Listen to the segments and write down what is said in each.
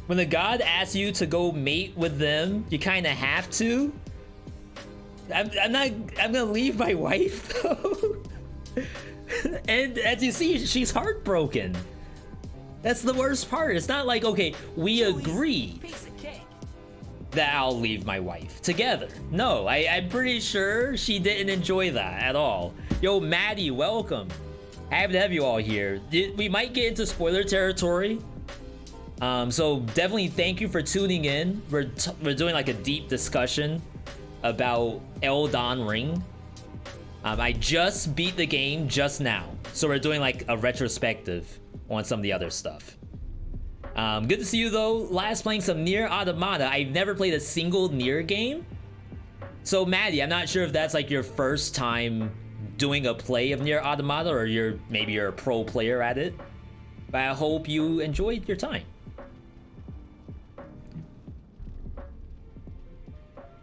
When the god asks you to go mate with them, you kind of have to. I'm gonna leave my wife though. And as you see, she's heartbroken. That's the worst part. It's not like, okay, we agree that I'll leave my wife together. No, I'm pretty sure she didn't enjoy that at all. Yo, Maddie, welcome. Happy to have you all here. We might get into spoiler territory. So definitely thank you for tuning in. We're doing like a deep discussion about Elden Ring. I just beat the game just now, so we're doing like a retrospective on some of the other stuff. Good to see you though. Last playing some Nier Automata. I've never played a single Nier game. So Maddie, I'm not sure if that's like your first time doing a play of Nier Automata, or maybe you're a pro player at it. But I hope you enjoyed your time.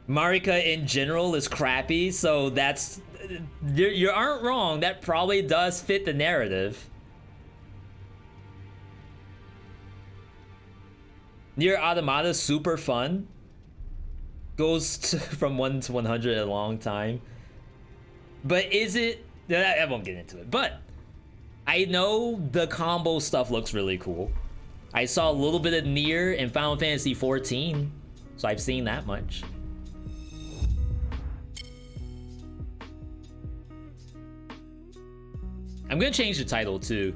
Marika in general is crappy, so that's... You aren't wrong. That probably does fit the narrative. Nier Automata is super fun. Goes from 1 to 100 a long time. But is it... I won't get into it. But I know the combo stuff looks really cool. I saw a little bit of Nier in Final Fantasy 14, so I've seen that much. I'm gonna change the title too.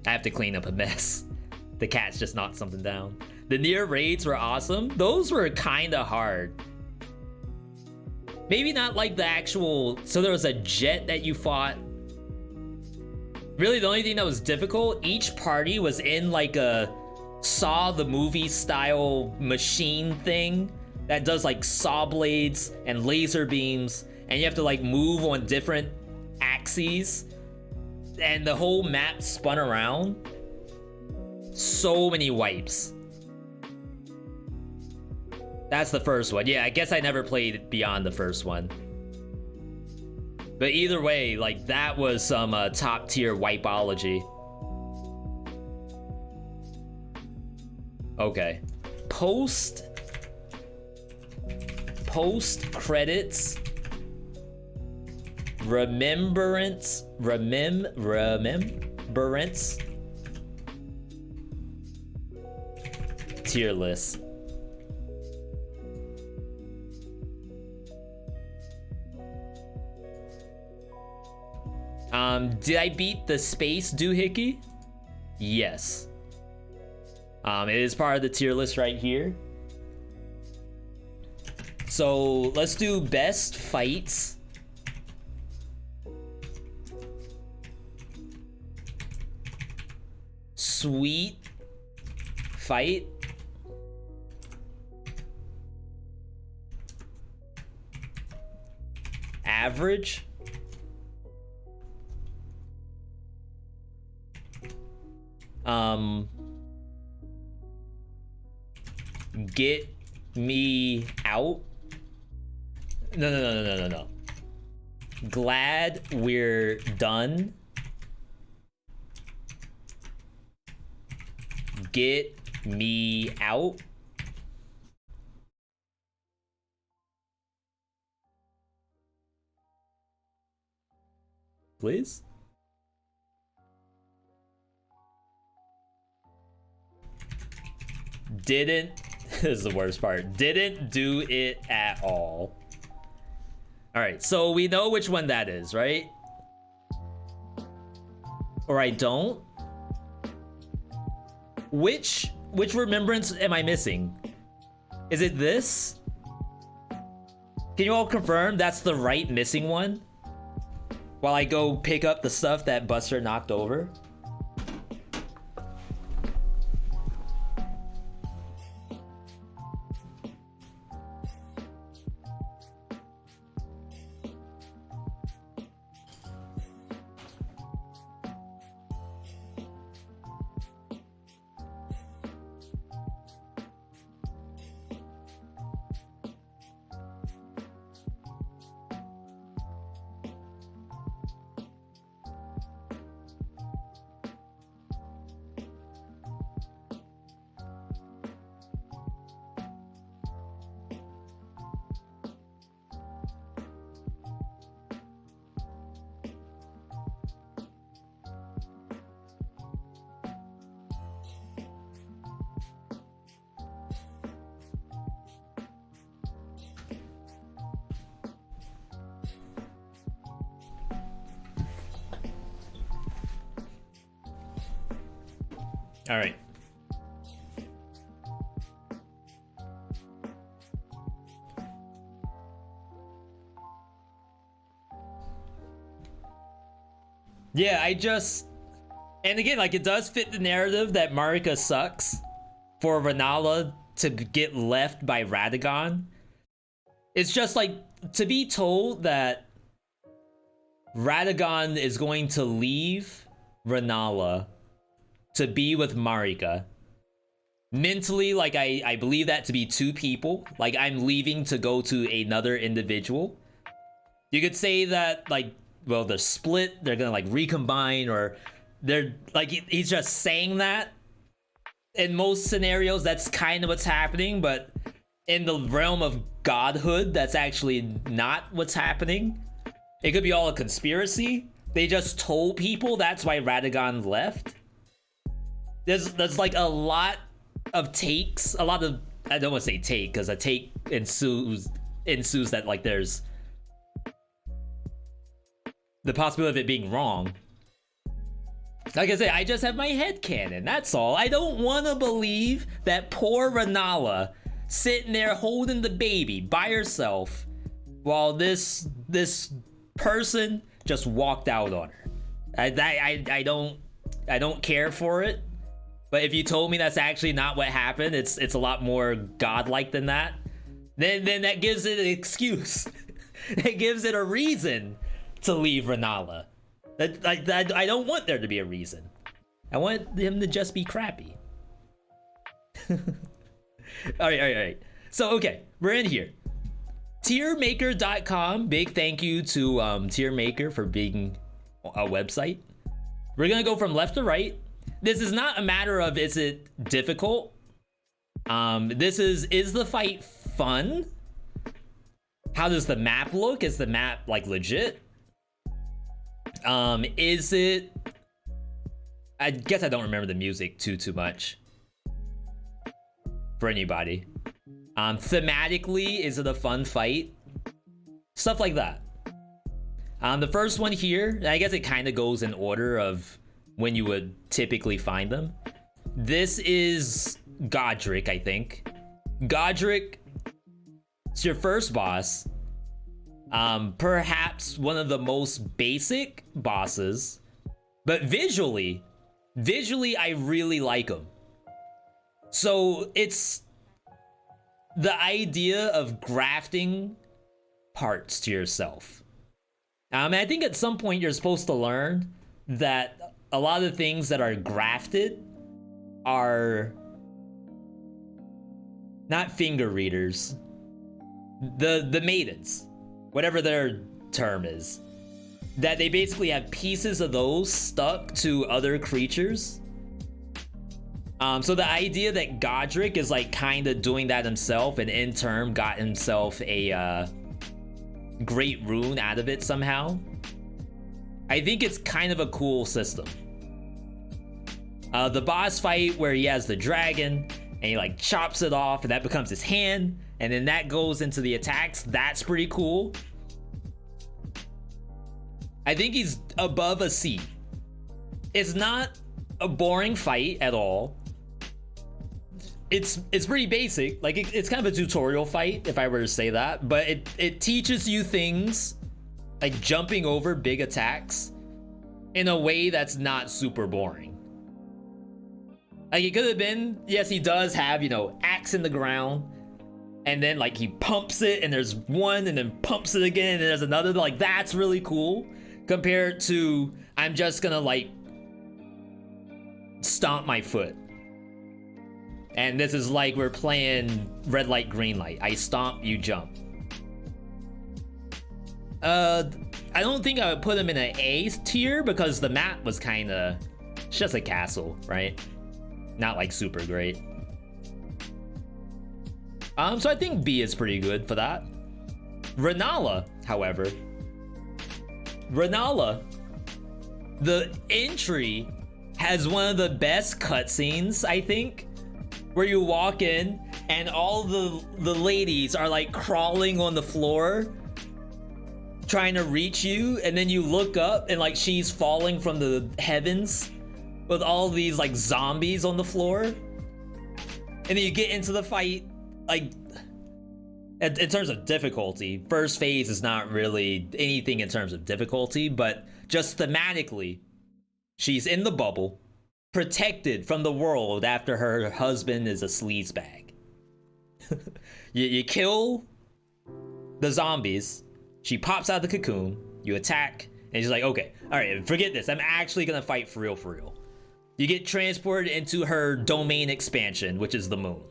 I have to clean up a mess. The cat's just knocked something down. The Nier raids were awesome. Those were kind of hard. Maybe not like the actual... So there was a jet that you fought. Really, the only thing that was difficult, each party was in like a Saw the movie style machine thing that does like saw blades and laser beams, and you have to like move on different axes, and the whole map spun around. So many wipes. That's the first one. Yeah, I guess I never played beyond the first one. But either way, like that was some top tier wipeology. Okay. Post credits. Remembrance. Tier list. Did I beat the space doohickey? Yes. It is part of the tier list right here. So let's do best fights. Sweet fight. Average. Get me out. No. Glad we're done. Get me out. Please? Didn't, this is the worst part, didn't do it at all. All right, so we know which one that is, right? Or I don't? Which remembrance am I missing? Is it this? Can you all confirm that's the right missing one? While I go pick up the stuff that Buster knocked over? All right. Yeah, and again, like, it does fit the narrative that Marika sucks for Renala to get left by Radagon. It's just like, to be told that Radagon is going to leave Renala to be with Marika. Mentally, like, I believe that to be two people. Like, I'm leaving to go to another individual. You could say that, like, well, they're split, they're gonna, like, recombine, or they're, like, he's just saying that. In most scenarios, that's kind of what's happening, but in the realm of godhood, that's actually not what's happening. It could be all a conspiracy. They just told people that's why Radagon left. There's like a lot of takes, a lot of, I don't want to say take, because a take ensues that, like, there's the possibility of it being wrong. Like I say, I just have my headcanon, that's all. I don't want to believe that poor Renala sitting there holding the baby by herself while this person just walked out on her. I don't care for it. But if you told me that's actually not what happened, it's a lot more godlike than that, then that gives it an excuse. It gives it a reason to leave Renala. I don't want there to be a reason. I want him to just be crappy. All right. So, okay, we're in here. Tiermaker.com. Big thank you to Tiermaker for being a website. We're gonna go from left to right. This is not a matter of is it difficult. This is the fight fun? How does the map look? Is the map, like, legit? Is it, I guess I don't remember the music too much for anybody. Thematically, is it a fun fight? Stuff like that. The first one here, I guess it kind of goes in order of when you would typically find them. This is Godric, I think. Godric, it's your first boss. Perhaps one of the most basic bosses, but visually, I really like him. So it's the idea of grafting parts to yourself. I think at some point you're supposed to learn that a lot of things that are grafted are not finger readers. The maidens, whatever their term is, that they basically have pieces of those stuck to other creatures. So the idea that Godric is, like, kind of doing that himself, and in turn got himself a great rune out of it somehow, I think it's kind of a cool system. The boss fight where he has the dragon and he, like, chops it off and that becomes his hand, and then that goes into the attacks, that's pretty cool. I think he's above a C. It's not a boring fight at all. It's pretty basic. Like, it's kind of a tutorial fight, if I were to say that, but it teaches you things like jumping over big attacks in a way that's not super boring. Like, it could have been, yes, he does have, you know, axe in the ground, and then, like, he pumps it and there's one, and then pumps it again and there's another. Like, that's really cool compared to I'm just gonna, like, stomp my foot. And this is like we're playing red light, green light. I stomp, you jump. I don't think I would put him in an A tier because the map was kind of, it's just a castle, right? Not like super great. So I think B is pretty good for that. Renala, however, the entry has one of the best cutscenes, I think, where you walk in and all the ladies are, like, crawling on the floor trying to reach you, and then you look up and, like, she's falling from the heavens with all these like zombies on the floor, and then you get into the fight. Like, in terms of difficulty, first phase is not really anything in terms of difficulty, but just thematically, she's in the bubble, protected from the world after her husband is a sleazebag. you kill the zombies, she pops out of the cocoon, you attack, and she's like, okay, all right, forget this, I'm actually gonna fight for real, for real. You get transported into her domain expansion, which is the moon.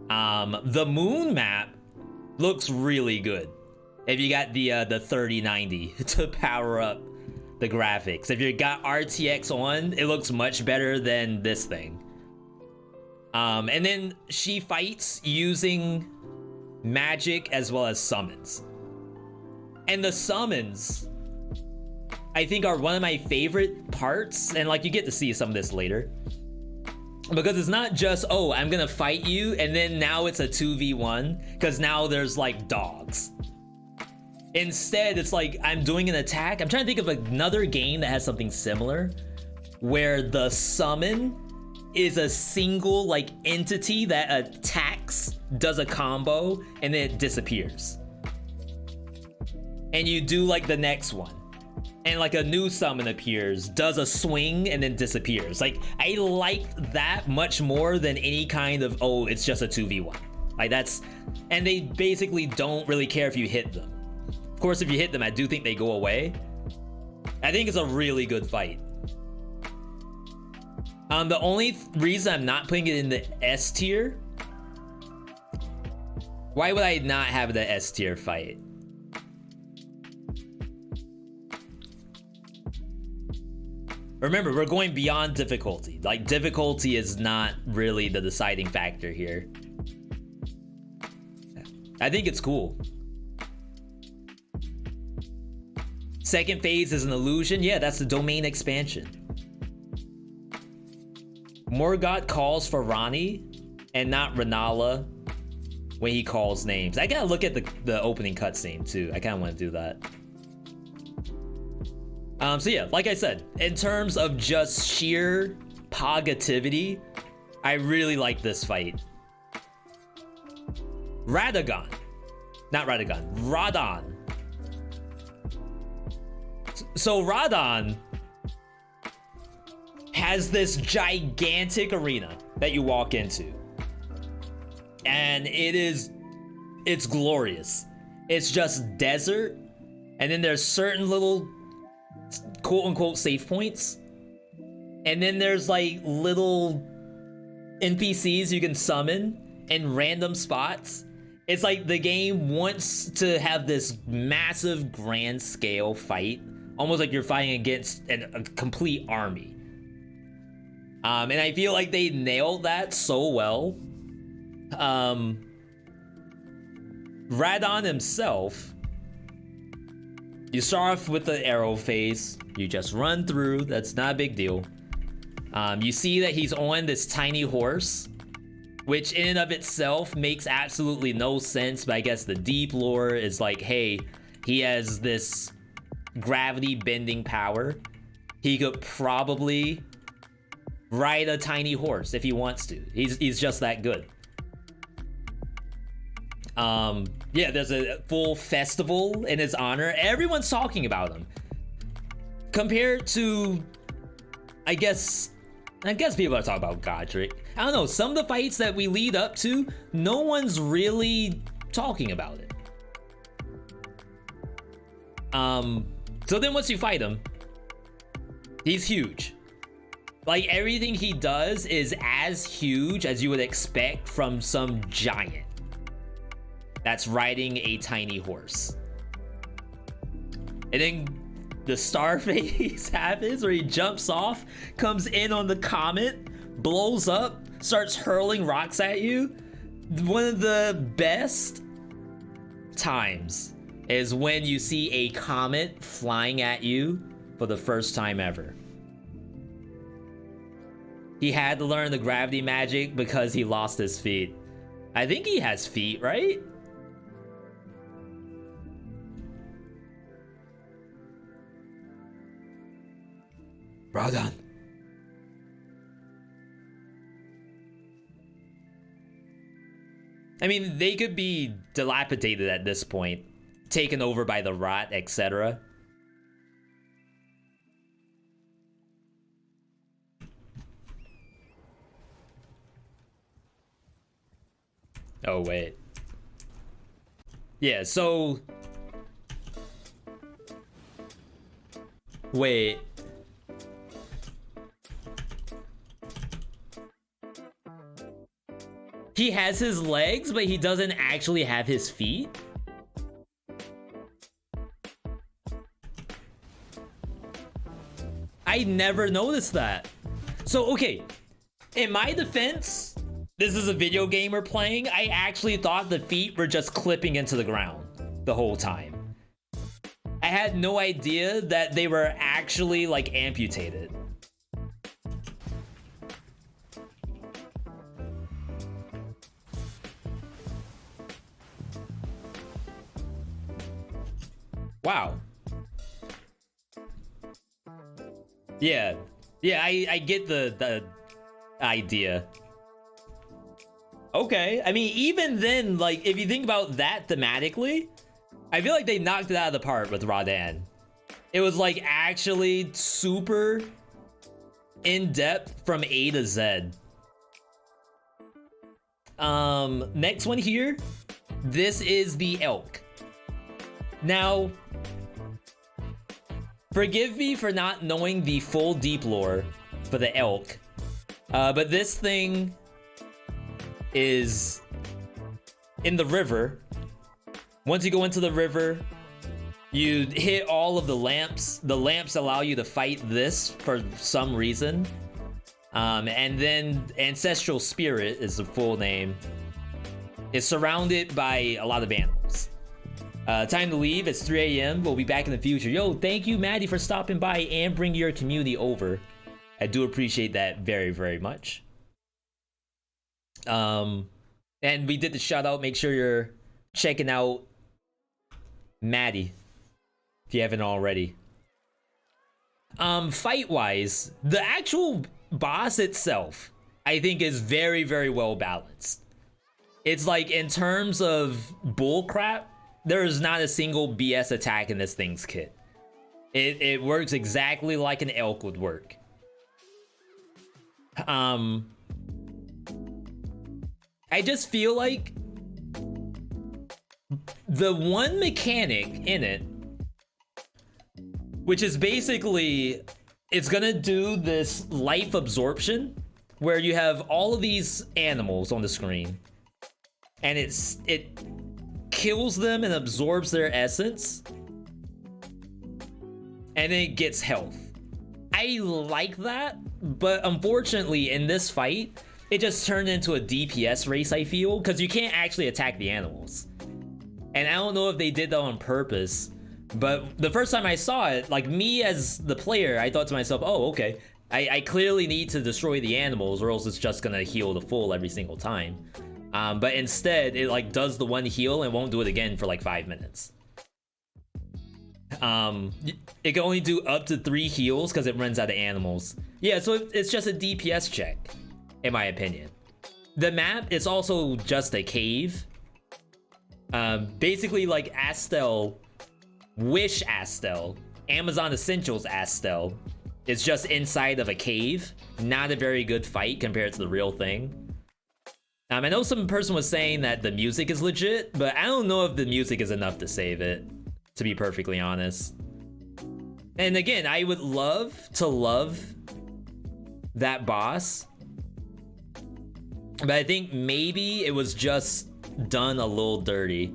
The moon map looks really good if you got the 3090 to power up the graphics. If you got RTX on, it looks much better than this thing. And then she fights using magic as well as summons. And the summons, I think, are one of my favorite parts, and like you get to see some of this later. Because it's not just, oh, I'm gonna fight you, and then now it's a 2v1, because now there's like dogs. Instead, it's like I'm doing an attack. I'm trying to think of another game that has something similar, where the summon is a single like entity that attacks, does a combo, and then it disappears. And you do like the next one, and like a new summon appears, does a swing, and then disappears. Like, I like that much more than any kind of, oh, it's just a 2v1. Like, that's, and they basically don't really care if you hit them. Of course, if you hit them, I do think they go away. I think it's a really good fight. The only reason I'm not putting it in the S tier, why would I not have the S tier fight? Remember, we're going beyond difficulty. Like, difficulty is not really the deciding factor here. I think it's cool. Second phase is an illusion. Yeah, that's the domain expansion. Morgott calls for Rani and not Renala when he calls names. I gotta look at the opening cutscene too. I kind of want to do that. So yeah, like I said, in terms of just sheer positivity, I really like this fight. Radagon. So Radon has this gigantic arena that you walk into. And it's glorious. It's just desert, and then there's certain little quote-unquote safe points, and then there's like little NPCs you can summon in random spots. It's like the game wants to have this massive grand scale fight, almost like you're fighting against a complete army. And I feel like they nailed that so well. Radon himself, you start off with the arrow phase. You just run through. That's not a big deal. You see that he's on this tiny horse, which in and of itself makes absolutely no sense. But I guess the deep lore is like, hey, he has this gravity bending power. He could probably ride a tiny horse if he wants to. He's just that good. Yeah, there's a full festival in his honor. Everyone's talking about him. Compared to, I guess people are talking about Godric. I don't know, some of the fights that we lead up to, no one's really talking about it. So then once you fight him, he's huge. Like, everything he does is as huge as you would expect from some giant that's riding a tiny horse. And then the star phase happens where he jumps off, comes in on the comet, blows up, starts hurling rocks at you. One of the best times is when you see a comet flying at you for the first time ever. He had to learn the gravity magic because he lost his feet. I think he has feet, right? Radon. I mean, they could be dilapidated at this point, taken over by the rot, etc. Oh, wait. Yeah, so... Wait. He has his legs, but he doesn't actually have his feet? I never noticed that. So, okay. In my defense, this is a video game we're playing. I actually thought the feet were just clipping into the ground the whole time. I had no idea that they were actually, like, amputated. Wow. Yeah. Yeah, I get the idea. Okay. I mean, even then, like, if you think about that thematically, I feel like they knocked it out of the park with Radan. It was, like, actually super in-depth from A to Z. Next one here. This is the elk. Now, forgive me for not knowing the full deep lore for the elk, but this thing is in the river. Once you go into the river, you hit all of the lamps. The lamps allow you to fight this for some reason. And then Ancestral Spirit is the full name. It's surrounded by a lot of animals. Time to leave. It's 3 a.m. We'll be back in the future. Yo, thank you, Maddie, for stopping by and bringing your community over. I do appreciate that very, very much. And we did the shout out. Make sure you're checking out Maddie if you haven't already. Fight-wise, the actual boss itself, I think, is very, very well balanced. It's like, in terms of bullcrap, there is not a single BS attack in this thing's kit. It works exactly like an elk would work. I just feel like the one mechanic in it, which is basically, it's gonna do this life absorption where you have all of these animals on the screen and it kills them and absorbs their essence, and then it gets health. I like that, but unfortunately in this fight, it just turned into a DPS race, I feel, because you can't actually attack the animals. And I don't know if they did that on purpose, but the first time I saw it, like, me as the player, I thought to myself, oh, okay, I clearly need to destroy the animals or else it's just gonna heal to full every single time. But instead, it, like, does the one heal and won't do it again for like 5 minutes. It can only do up to 3 heals because it runs out of animals. Yeah, so it's just a DPS check, in my opinion. The map is also just a cave. Basically like Astel, Wish Astel, Amazon Essentials Astel. It's just inside of a cave. Not a very good fight compared to the real thing. I know some person was saying that the music is legit, but I don't know if the music is enough to save it, to be perfectly honest. And again, I would love that boss, but I think maybe it was just done a little dirty.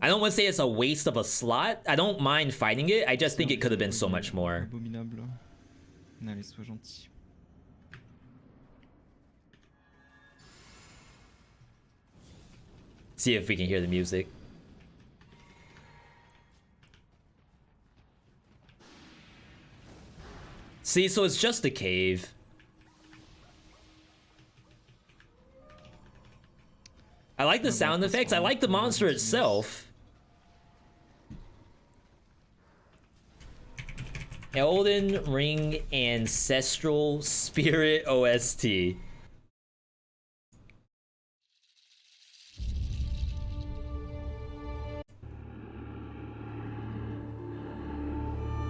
I don't want to say it's a waste of a slot. I don't mind fighting it. I just think it could have been so much more. See if we can hear the music. See, so it's just a cave. I like the sound effects. I like the monster itself. Elden Ring Ancestral Spirit OST.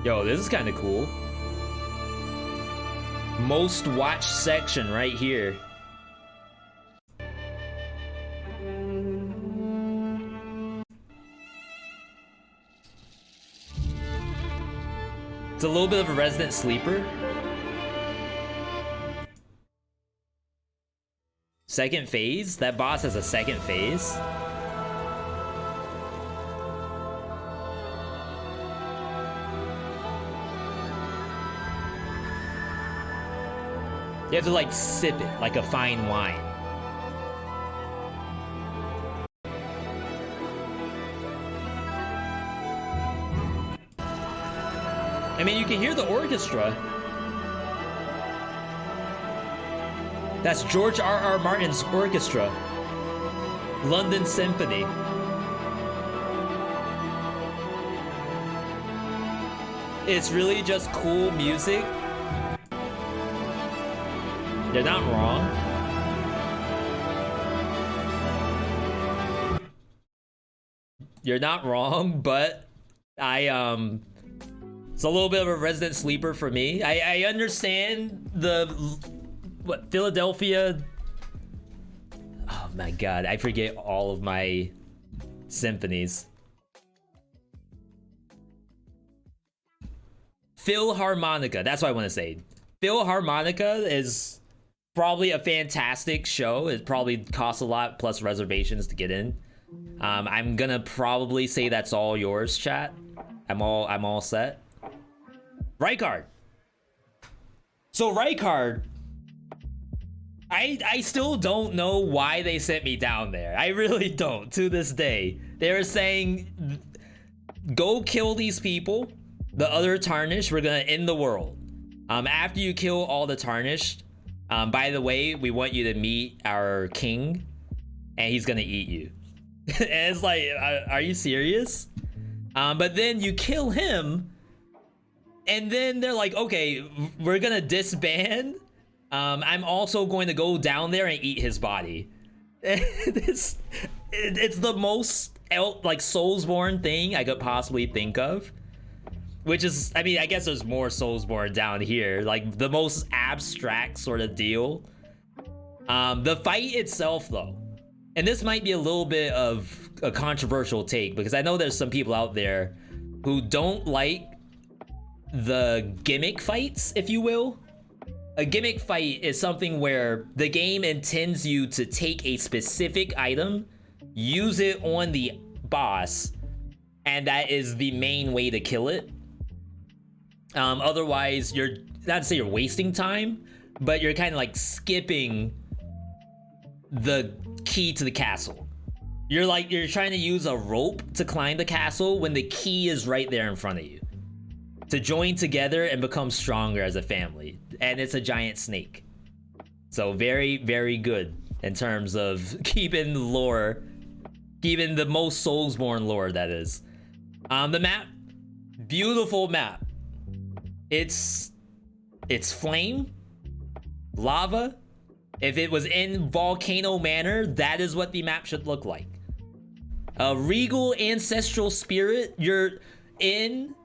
Yo, this is kind of cool. Most watched section right here. It's a little bit of a resident sleeper. Second phase? That boss has a second phase? You have to like sip it like a fine wine. I mean, you can hear the orchestra. That's George R.R. Martin's orchestra. London Symphony. It's really just cool music. They're not wrong. You're not wrong, but it's a little bit of a resident sleeper for me. I understand the Philadelphia. Oh my god, I forget all of my symphonies. Philharmonica, that's what I want to say. Philharmonica is probably a fantastic show. It probably costs a lot plus reservations to get in. I'm gonna probably say that's all yours, chat. I'm all set. Rykard. So Rykard, I still don't know why they sent me down there. I really don't to this day. They were saying, go kill these people, the other Tarnished, we're gonna end the world. After you kill all the Tarnished, by the way, we want you to meet our king, and he's gonna eat you. And it's like, are you serious? But then you kill him, and then they're like, okay, we're gonna disband. I'm also going to go down there and eat his body. It's the most like Soulsborne thing I could possibly think of. Which is, I mean, I guess there's more Soulsborne down here. Like, the most abstract sort of deal. The fight itself, though. And this might be a little bit of a controversial take, because I know there's some people out there who don't like the gimmick fights, if you will. A gimmick fight is something where the game intends you to take a specific item, use it on the boss, and that is the main way to kill it. Otherwise, you're not to say you're wasting time, but you're kind of like skipping the key to the castle. You're trying to use a rope to climb the castle when the key is right there in front of you. To join together and become stronger as a family. And it's a giant snake. So very, very good in terms of keeping the lore, keeping the most Soulsborne lore, that is. The map, beautiful map. It's flame, lava. If it was in Volcano Manor, that is what the map should look like. A regal ancestral spirit. You're in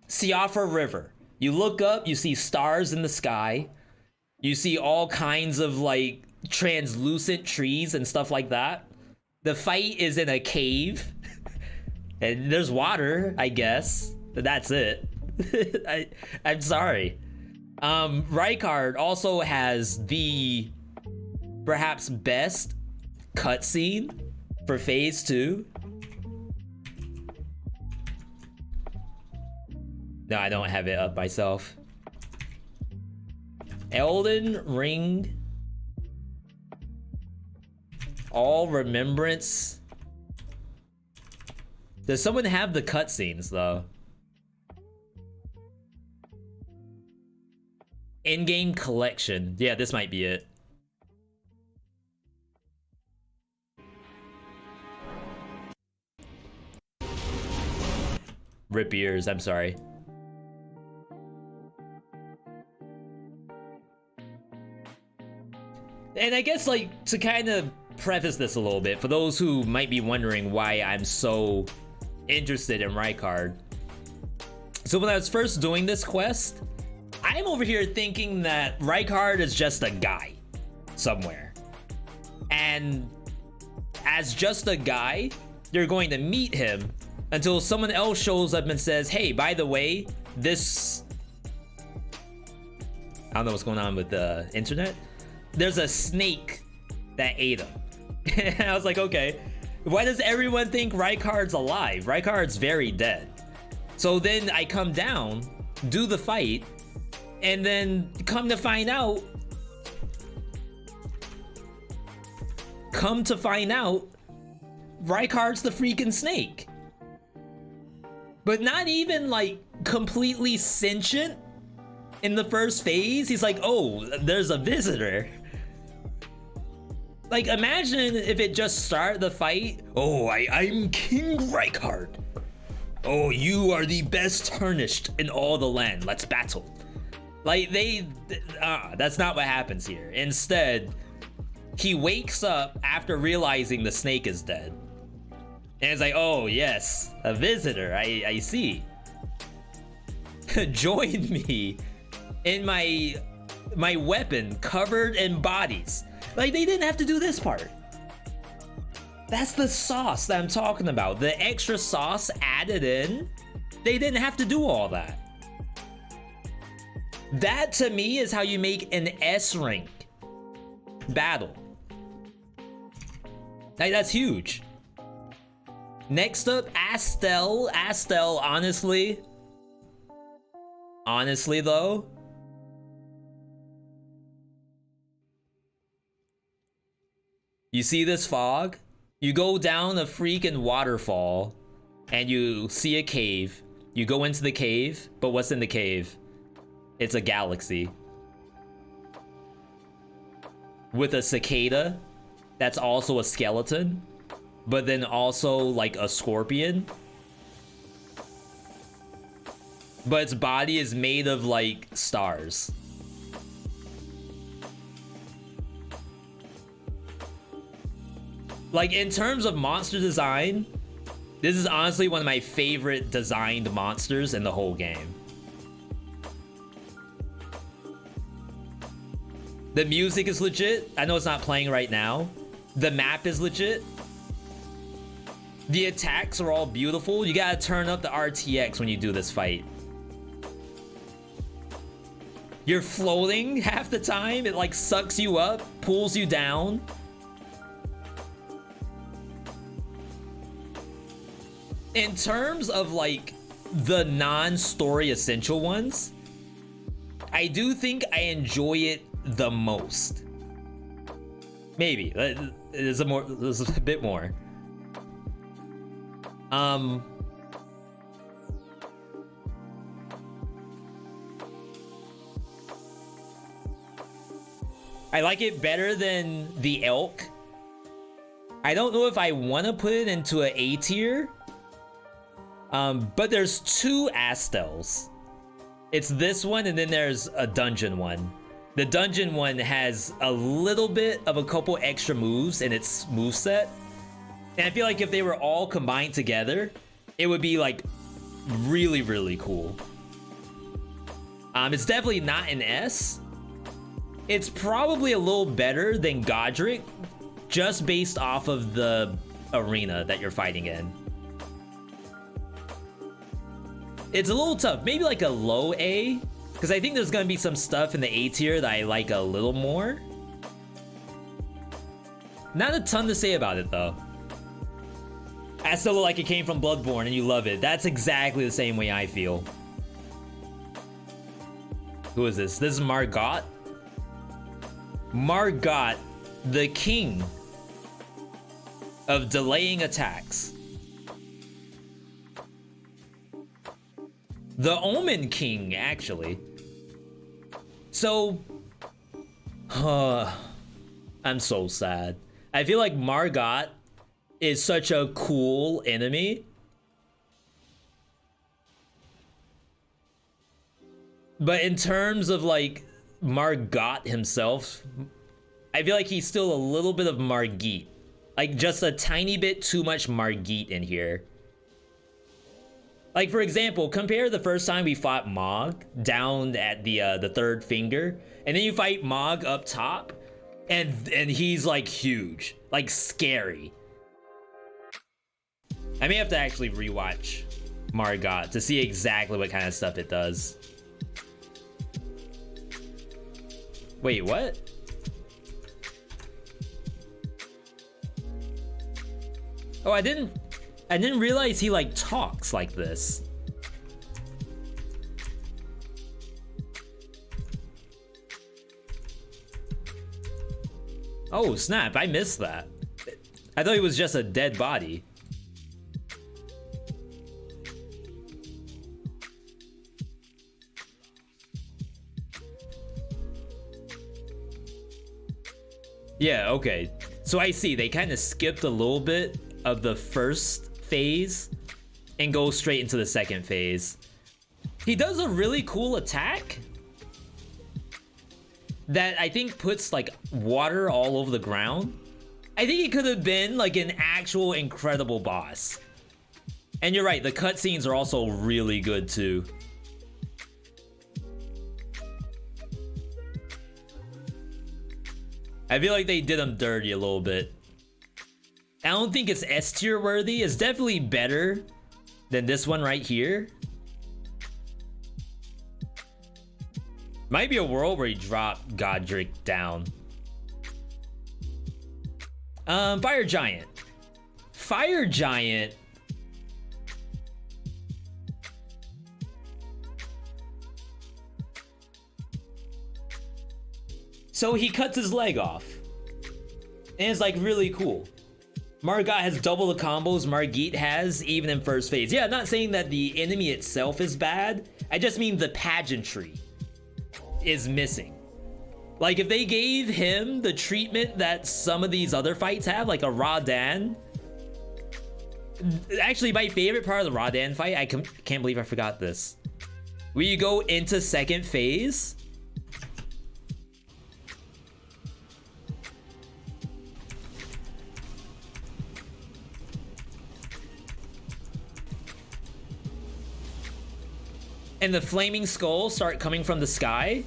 Siafa River. You look up, you see stars in the sky. You see all kinds of like translucent trees and stuff like that. The fight is in a cave. And there's water, I guess. But that's it. I'm sorry. Rykard also has the perhaps best cutscene for phase 2. No, I don't have it up myself. Elden Ring. All Remembrance. Does someone have the cutscenes though? In-game collection. Yeah, this might be it. Rip ears, I'm sorry. And I guess, like, to kind of preface this a little bit, for those who might be wondering why I'm so interested in Rykard. So when I was first doing this quest, I'm over here thinking that Rykard is just a guy somewhere. And as just a guy, you're going to meet him until someone else shows up and says, hey, by the way, this... I don't know what's going on with the internet. There's a snake that ate him. And I was like, okay, why does everyone think Rykard's alive? Rykard's very dead. So then I come down, do the fight, and then come to find out, Rykard's the freaking snake. But not even like completely sentient in the first phase. He's like, oh, there's a visitor. Like, imagine if it just started the fight. Oh, I'm King Rykard. Oh, you are the best tarnished in all the land. Let's battle. Like, that's not what happens here. Instead, he wakes up after realizing the snake is dead. And it's like, oh, yes, a visitor, I see. Join me in my weapon covered in bodies. Like, they didn't have to do this part. That's the sauce that I'm talking about. The extra sauce added in. They didn't have to do all that. That, to me, is how you make an S rank battle. Like, that's huge. Next up, Astel. Astel, honestly though, you see this fog? You go down a freaking waterfall and you see a cave. You go into the cave, but what's in the cave? It's a galaxy. With a cicada that's also a skeleton, but then also like a scorpion. But its body is made of like stars. Like, in terms of monster design, this is honestly one of my favorite designed monsters in the whole game. The music is legit. I know it's not playing right now. The map is legit. The attacks are all beautiful. You gotta turn up the RTX when you do this fight. You're floating half the time. It like sucks you up, pulls you down. In terms of like the non-story essential ones, I do think I enjoy it the most. Maybe there's a bit more. I like it better than the elk. I don't know if I want to put it into an A tier. But there's two Astels. It's this one, and then there's a dungeon one. The dungeon one has a little bit of a couple extra moves in its moveset. And I feel like if they were all combined together, it would be like really, really cool. It's definitely not an S. It's probably a little better than Godric, just based off of the arena that you're fighting in. It's a little tough, maybe like a low A, because I think there's gonna be some stuff in the A tier that I like a little more. Not a ton to say about it though. I still look like it came from Bloodborne and you love it. That's exactly the same way I feel. Who is this? This is Margot. Margot, the king of delaying attacks. The Omen King, actually. So, I'm so sad. I feel like Margot is such a cool enemy. But in terms of like Margot himself, I feel like he's still a little bit of Margit. Like just a tiny bit too much Margit in here. Like, for example, compare the first time we fought Mog down at the third finger, and then you fight Mog up top, and he's like huge, like scary. I may have to actually rewatch Margot to see exactly what kind of stuff it does. Wait, what? Oh, I didn't realize he like talks like this. Oh snap, I missed that. I thought he was just a dead body. Yeah, okay. So I see they kind of skipped a little bit of the first phase and go straight into the second phase. He does a really cool attack that I think puts like water all over the ground. I think he could have been like an actual incredible boss. And you're right, the cutscenes are also really good too. I feel like they did him dirty a little bit. I don't think it's S tier worthy. It's definitely better than this one right here. Might be a world where he dropped Godric down. Fire Giant. Fire Giant. So he cuts his leg off. And it's like really cool. Margot has double the combos Margit has, even in first phase. Yeah, I'm not saying that the enemy itself is bad. I just mean the pageantry is missing. Like, if they gave him the treatment that some of these other fights have, like a Radan. Actually, my favorite part of the Radan fight, I can't believe I forgot this. When you go into second phase, and the flaming skulls start coming from the sky.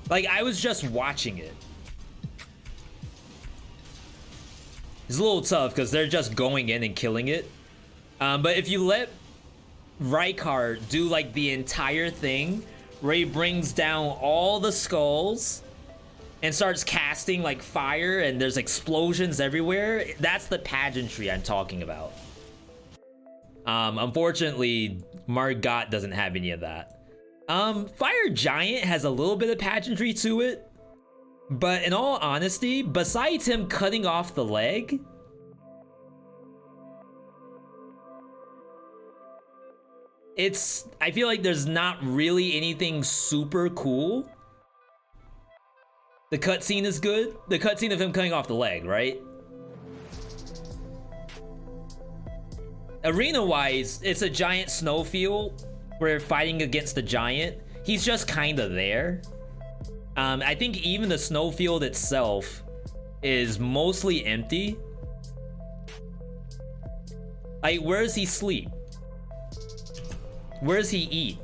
Like, I was just watching it. It's a little tough because they're just going in and killing it. But if you let Rykard do like the entire thing, where he brings down all the skulls and starts casting like fire and there's explosions everywhere, that's the pageantry I'm talking about. Unfortunately, Margot doesn't have any of that. Fire Giant has a little bit of pageantry to it, but in all honesty, besides him cutting off the leg, I feel like there's not really anything super cool. The cutscene is good. The cutscene of him cutting off the leg, right? Arena-wise, it's a giant snowfield. We're fighting against the giant. He's just kind of there. I think even the snowfield itself is mostly empty. Like, where does he sleep? Where does he eat?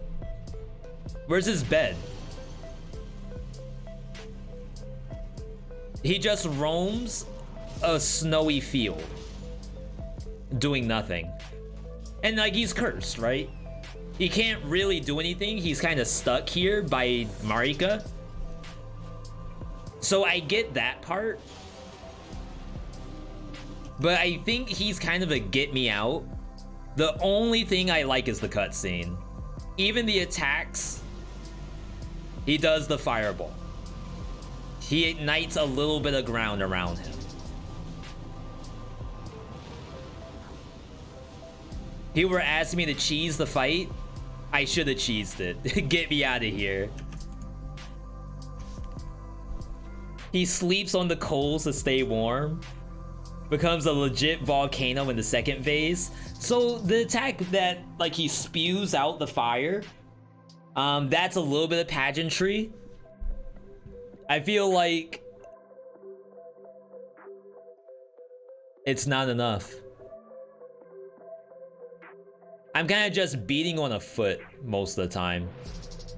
Where's his bed? He just roams a snowy field, doing nothing. And like, he's cursed, right? He can't really do anything. He's kind of stuck here by Marika. So I get that part. But I think he's kind of a get me out. The only thing I like is the cutscene. Even the attacks, he does the fireball. He ignites a little bit of ground around him. He were asking me to cheese the fight. I should have cheesed it. Get me out of here. He sleeps on the coals to stay warm. Becomes a legit volcano in the second phase. So the attack that like he spews out the fire, that's a little bit of pageantry. I feel like It's not enough. I'm kind of just beating on a foot most of the time.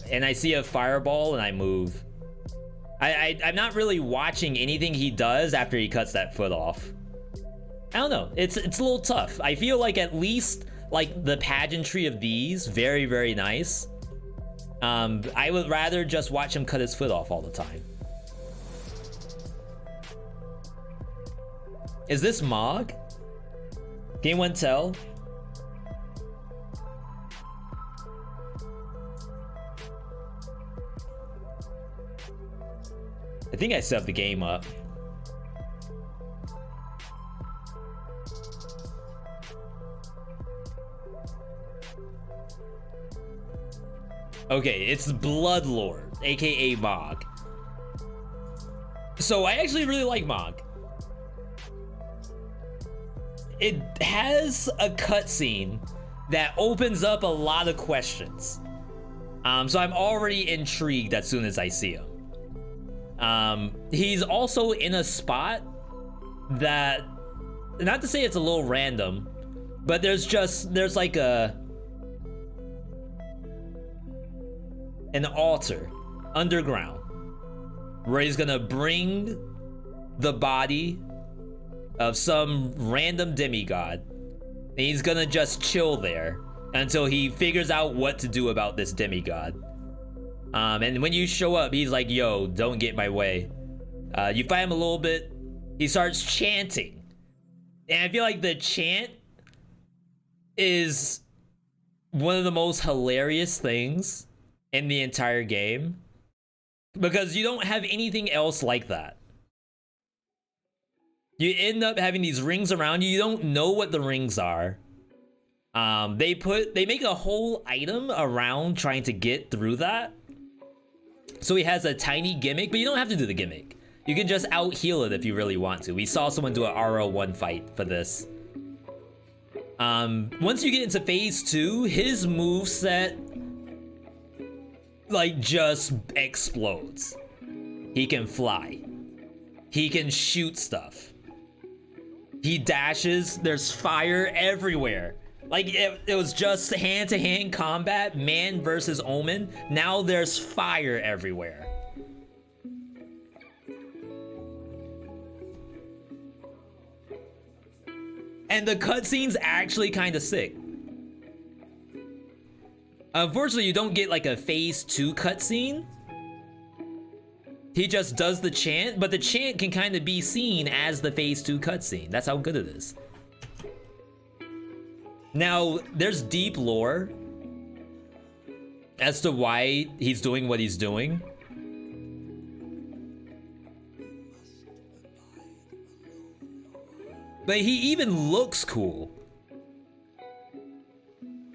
And I see a fireball and I move. I'm not really watching anything he does after he cuts that foot off. I don't know. It's a little tough. I feel like at least like the pageantry of these, very, very nice. I would rather just watch him cut his foot off all the time. Is this Mog? Game 1 tell? I think I set the game up. Okay, it's Bloodlord, aka Mog. So I actually really like Mog. It has a cutscene that opens up a lot of questions. So I'm already intrigued as soon as I see him. He's also in a spot that, not to say it's a little random, but there's like an altar underground where he's gonna bring the body of some random demigod, and he's gonna just chill there until he figures out what to do about this demigod. And when you show up, he's like, yo, don't get in my way. You fight him a little bit, he starts chanting. And I feel like the chant is one of the most hilarious things in the entire game, because you don't have anything else like that. You end up having these rings around you. You don't know what the rings are. They make a whole item around trying to get through that. So he has a tiny gimmick, but you don't have to do the gimmick. You can just out heal it if you really want to. We saw someone do an RL1 fight for this. Once you get into phase 2, his moveset like just explodes. He can fly. He can shoot stuff. He dashes. There's fire everywhere. Like it was just hand-to-hand combat, man versus Omen. Now there's fire everywhere. And the cutscene's actually kind of sick. Unfortunately, you don't get like a phase 2 cutscene. He just does the chant, but the chant can kind of be seen as the phase 2 cutscene. That's how good it is. Now, there's deep lore as to why he's doing what he's doing. But he even looks cool.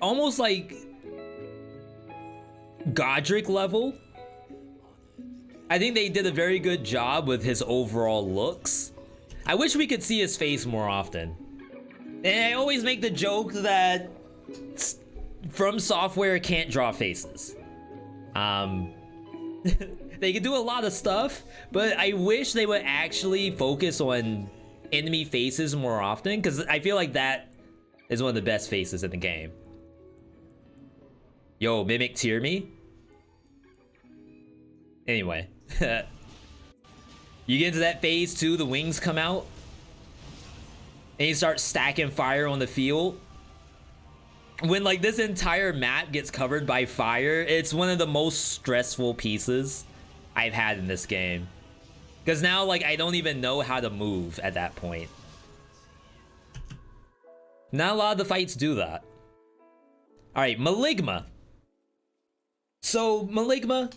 Almost like Godric level. I think they did a very good job with his overall looks. I wish we could see his face more often. And I always make the joke that From Software can't draw faces. They can do a lot of stuff, but I wish they would actually focus on enemy faces more often, because I feel like that is one of the best faces in the game. Yo, Mimic tier me? Anyway. You get into that phase 2, the wings come out. And you start stacking fire on the field. When like this entire map gets covered by fire, it's one of the most stressful pieces I've had in this game. Because now like I don't even know how to move at that point. Not a lot of the fights do that. Alright, Maligma. So Maligma,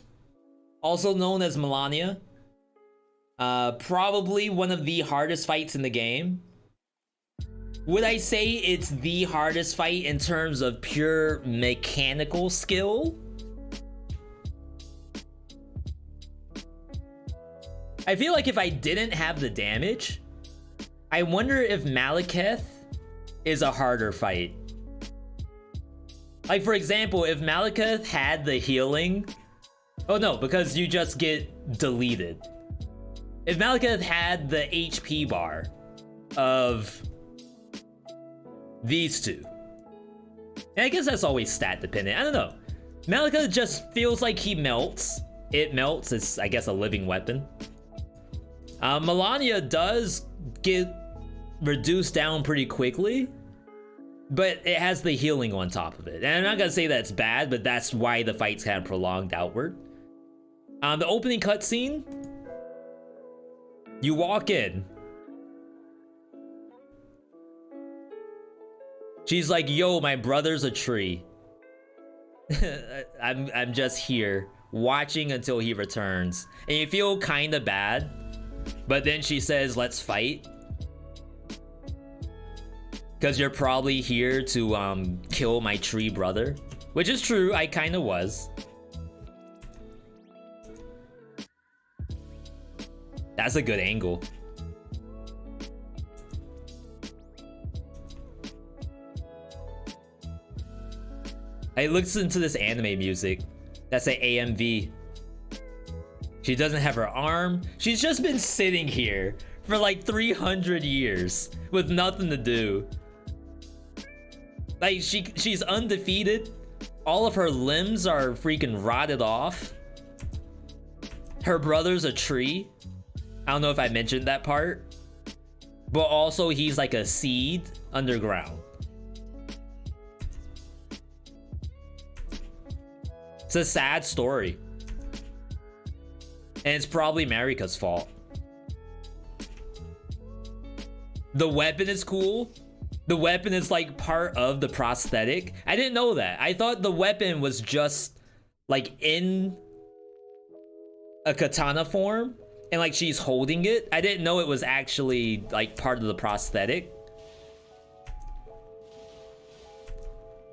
also known as Melania, probably one of the hardest fights in the game. Would I say it's the hardest fight in terms of pure mechanical skill? I feel like if I didn't have the damage, I wonder if Malekith is a harder fight. Like for example, if Malekith had the healing... Oh no, because you just get deleted. If Malekith had the HP bar of these two. And I guess that's always stat dependent. I don't know. Malika just feels like he melts. It melts. It's, I guess, a living weapon. Melania does get reduced down pretty quickly, but it has the healing on top of it. And I'm not gonna say that's bad, but that's why the fight's kind of prolonged outward. The opening cutscene, you walk in. She's like, yo, my brother's a tree. I'm just here watching until he returns. And you feel kind of bad, but then she says, let's fight. Because you're probably here to kill my tree brother. Which is true, I kind of was. That's a good angle. I listen to this anime music. That's an AMV. She doesn't have her arm. She's just been sitting here for like 300 years with nothing to do. Like she's undefeated. All of her limbs are freaking rotted off. Her brother's a tree. I don't know if I mentioned that part. But also he's like a seed underground. It's a sad story. And it's probably Marika's fault. The weapon is cool. The weapon is like part of the prosthetic. I didn't know that. I thought the weapon was just like in a katana form and like she's holding it. I didn't know it was actually like part of the prosthetic.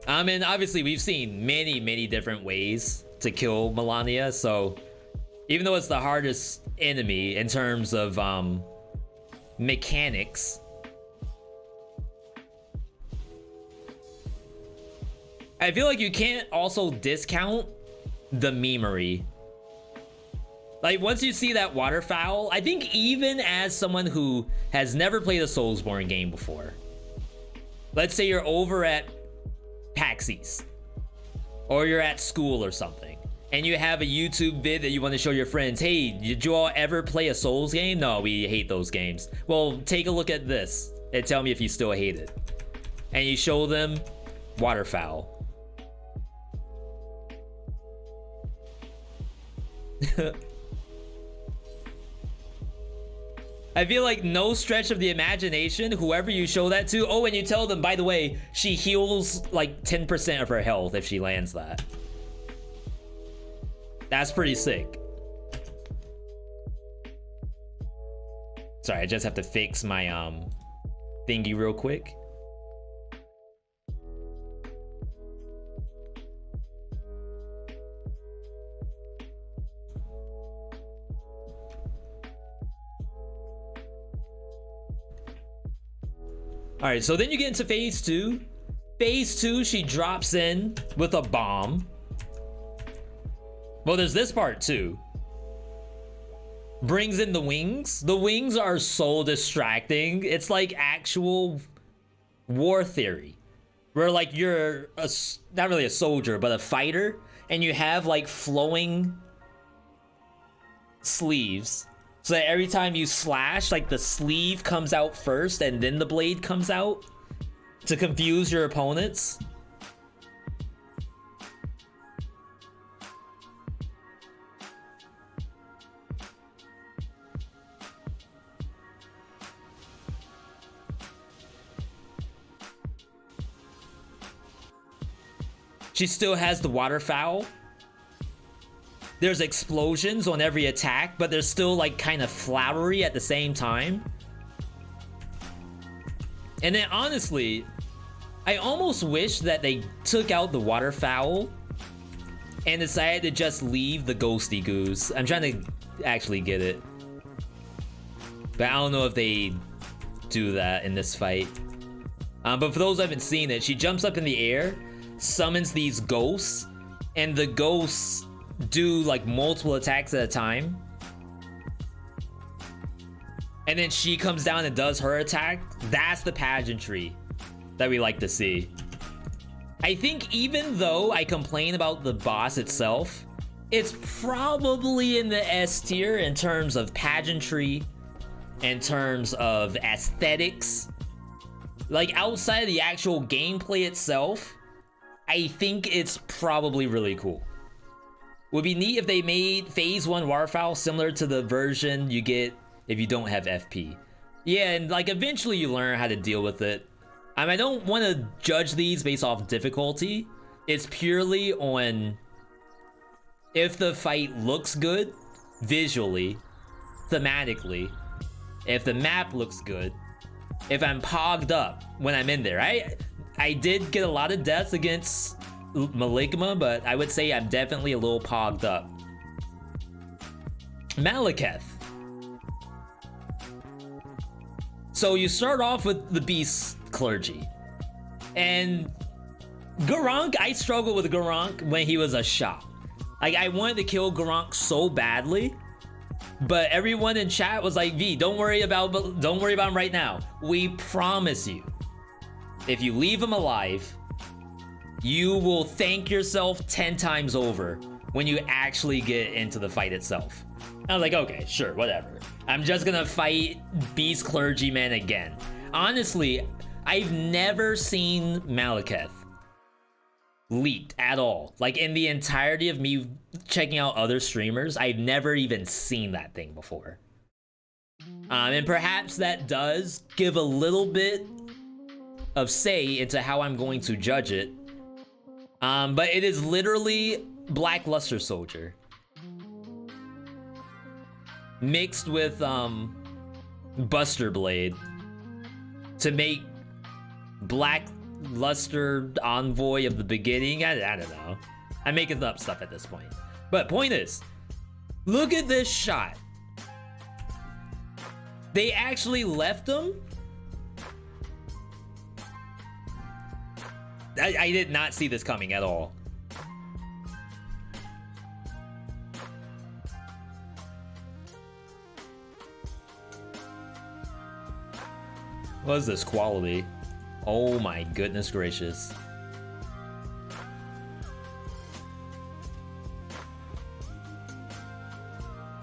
I mean, obviously we've seen many different ways to kill Melania, so even though it's the hardest enemy in terms of mechanics, I feel like you can't also discount the memery. Like once you see that waterfowl, I think even as someone who has never played a Soulsborne game before, let's say you're over at Paxis or you're at school or something and you have a YouTube vid that you want to show your friends, hey, did you all ever play a Souls game? No, we hate those games. Well, take a look at this and tell me if you still hate it. And you show them waterfowl. I feel like no stretch of the imagination, whoever you show that to, oh, and you tell them, by the way, she heals like 10% of her health if she lands that. That's pretty sick. Sorry, I just have to fix my thingy real quick. All right, so then you get into phase 2. Phase 2, she drops in with a bomb. Well, there's this part too. Brings in the wings. The wings are so distracting. It's like actual war theory, where like you're not really a soldier, but a fighter, and you have like flowing sleeves. So that every time you slash, like the sleeve comes out first and then the blade comes out to confuse your opponents. She still has the waterfowl. There's explosions on every attack, but they're still like kind of flowery at the same time. And then honestly, I almost wish that they took out the waterfowl and decided to just leave the ghosty goose. I'm trying to actually get it, but I don't know if they do that in this fight. But for those who haven't seen it, she jumps up in the air, summons these ghosts, and the ghosts do like multiple attacks at a time, and then she comes down and does her attack. That's the pageantry that we like to see. I think even though I complain about the boss itself, it's probably in the S tier in terms of pageantry, in terms of aesthetics. Like, outside of the actual gameplay itself, I think it's probably really cool. Would be neat if they made Phase 1 Warfowl similar to the version you get if you don't have FP. Yeah, and like eventually you learn how to deal with it. I don't want to judge these based off difficulty. It's purely on if the fight looks good visually, thematically, if the map looks good, if I'm pogged up when I'm in there. I did get a lot of deaths against Maligma, but I would say I'm definitely a little pogged up. Malekith. So you start off with the Beast Clergy. And Gurranq, I struggled with Gurranq when he was a shop. Like, I wanted to kill Gurranq so badly, but everyone in chat was like, V, don't worry about him right now. We promise you, if you leave him alive, you will thank yourself 10 times over when you actually get into the fight itself. I was like, okay, sure, whatever. I'm just gonna fight Beast Clergyman again. Honestly, I've never seen Malekith leaked at all. Like, in the entirety of me checking out other streamers, I've never even seen that thing before. And perhaps that does give a little bit of say into how I'm going to judge it. But it is literally Black Luster Soldier mixed with Buster Blade to make Black Luster Envoy of the beginning. I don't know. I'm making up stuff at this point. But point is, look at this shot. They actually left him. I did not see this coming at all. What is this quality? Oh my goodness gracious.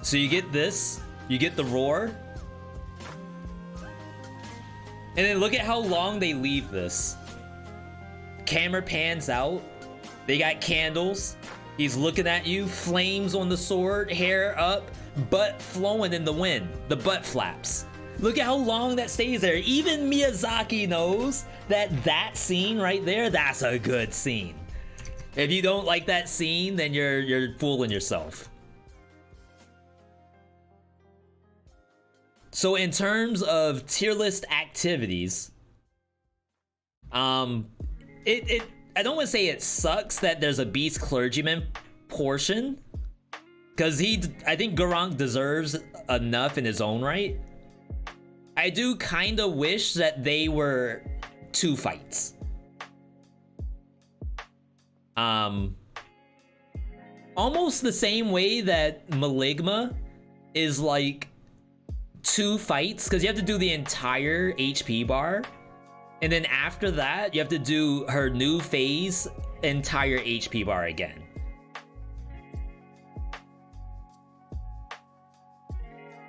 So you get this, you get the roar, and then look at how long they leave this. Camera pans out, they got candles, he's looking at you, flames on the sword, hair up, butt flowing in the wind, the butt flaps. Look at how long that stays there. Even Miyazaki knows that that scene right there, that's a good scene. If you don't like that scene, then you're fooling yourself. So in terms of tier list activities, I don't want to say it sucks that there's a Beast Clergyman portion, because I think Gurranq deserves enough in his own right. I do kind of wish that they were 2 fights. Almost the same way that Maligma is like 2 fights, because you have to do the entire HP bar, and then after that you have to do her new phase entire HP bar again.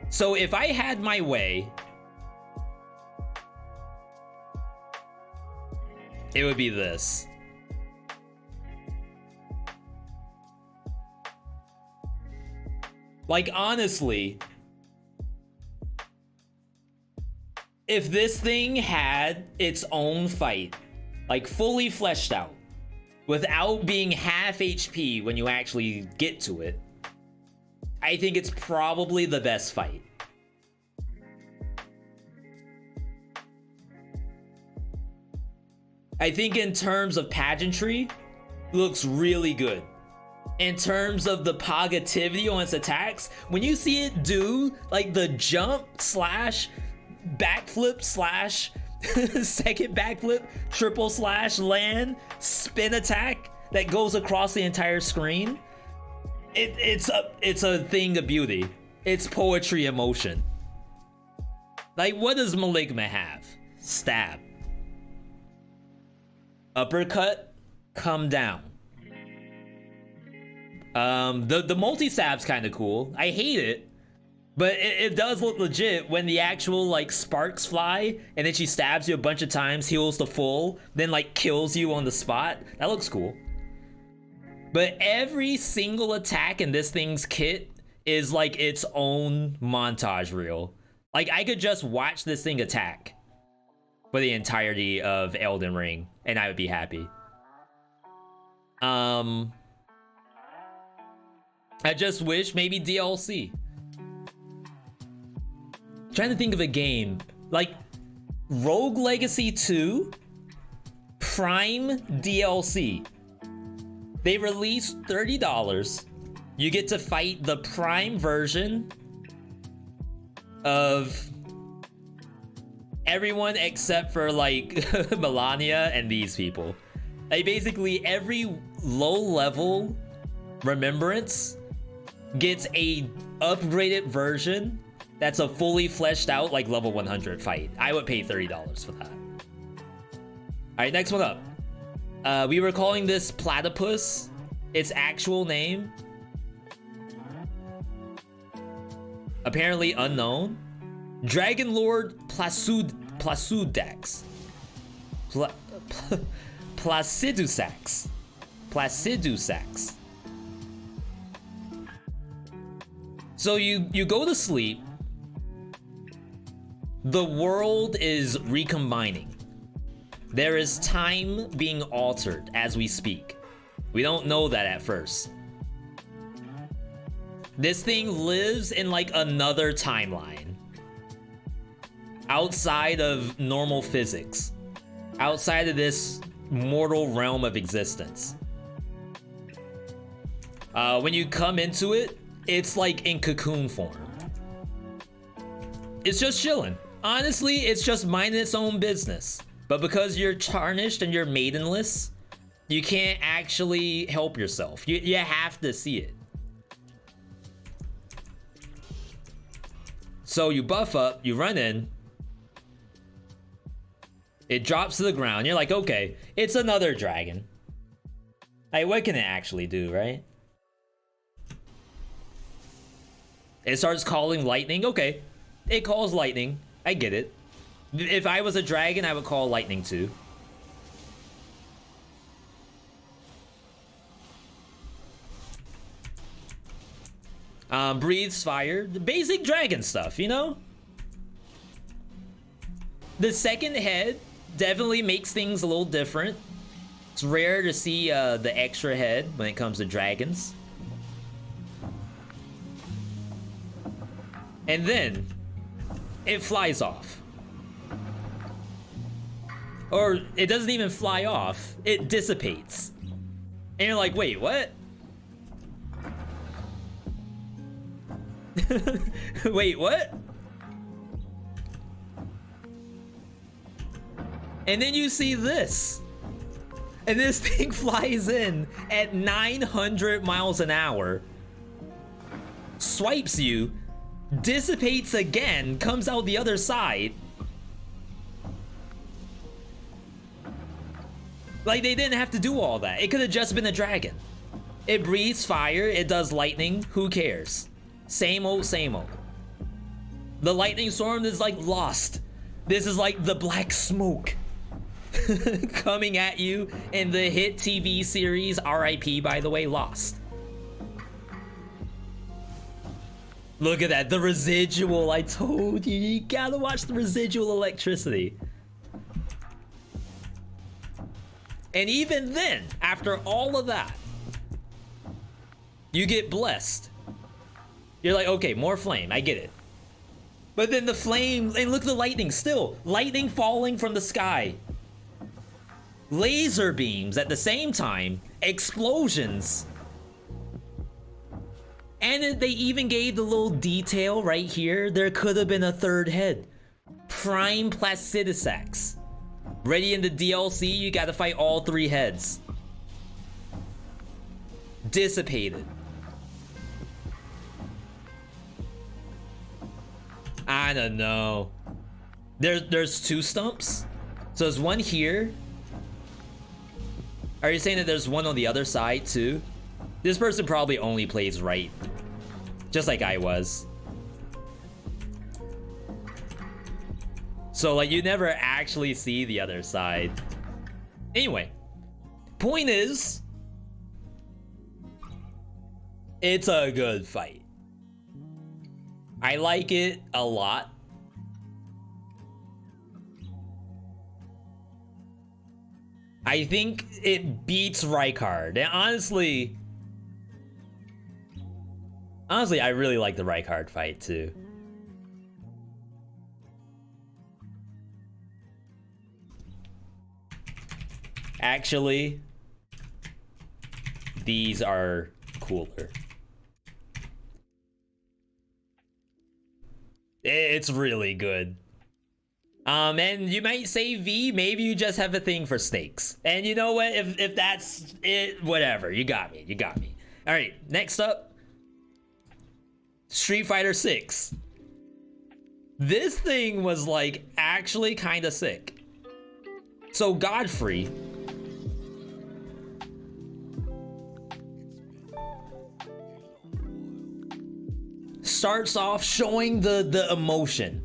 So if I had my way, it would be this. Like, honestly, if this thing had its own fight, like fully fleshed out, without being half HP when you actually get to it, I think it's probably the best fight. I think in terms of pageantry, looks really good. In terms of the positivity on its attacks, when you see it do like the jump slash backflip slash second backflip, triple slash land, spin attack that goes across the entire screen, it's a thing of beauty. It's poetry in motion. Like, what does Maligma have? Stab. Uppercut, come down. The multi-stab's kind of cool. I hate it, but it does look legit when the actual like sparks fly and then she stabs you a bunch of times, heals to full, then like kills you on the spot. That looks cool. But every single attack in this thing's kit is like its own montage reel. Like I could just watch this thing attack for the entirety of Elden Ring and I would be happy. I just wish maybe DLC. Trying to think of a game like Rogue Legacy 2 Prime DLC. They released $30. You get to fight the Prime version of everyone except for like Melania and these people. Like basically every low level Remembrance gets a upgraded version that's a fully fleshed out like level 100 fight. I would pay $30 for that. All right, next one up. We were calling this Platypus. Its actual name, apparently unknown. Dragon Lord Placidusax. Placidusax. So you go to sleep. The world is recombining. There is time being altered as we speak. We don't know that at first. This thing lives in like another timeline. Outside of normal physics. Outside of this mortal realm of existence. When you come into it, it's like in cocoon form. It's just chilling. Honestly, it's just minding its own business. But because you're tarnished and you're maidenless, you can't actually help yourself. You have to see it. So you buff up, you run in. It drops to the ground. You're like, okay, it's another dragon. Hey, what can it actually do, right? It starts calling lightning. Okay, it calls lightning. I get it. If I was a dragon, I would call lightning too. Breathes fire. The basic dragon stuff, you know? The second head definitely makes things a little different. It's rare to see the extra head when it comes to dragons. And then it flies off. Or it doesn't even fly off, it dissipates. And you're like, wait, what? Wait, what? And then you see this. And this thing flies in at 900 miles an hour, swipes you, dissipates again, comes out the other side. Like, they didn't have to do all that. It could have just been a dragon. It breathes fire, it does lightning, who cares? Same old, same old. The lightning storm is like Lost. This is like the black smoke coming at you in the hit TV series, RIP, by the way, Lost. Look at that, the residual. I told you, you gotta watch the residual electricity. And even then, after all of that, you get blessed. You're like, okay, more flame, I get it. But then the flame, and look at the lightning still. Lightning falling from the sky. Laser beams at the same time. Explosions. And they even gave the little detail right here. There could have been a third head. Prime Placidusax. Ready in the DLC, you gotta fight all three heads. Dissipated. I don't know. There's two stumps. So there's one here. Are you saying that there's one on the other side too? This person probably only plays right. Just like I was. So like you never actually see the other side. Anyway, point is, it's a good fight. I like it a lot. I think it beats Rykard. And honestly, I really like the Rykard fight too. Actually, these are cooler. It's really good. And you might say V, maybe you just have a thing for snakes. And you know what? If that's it, whatever. You got me. You got me. All right, next up, Street Fighter 6. This thing was like actually kind of sick. So Godfrey starts off showing the emotion.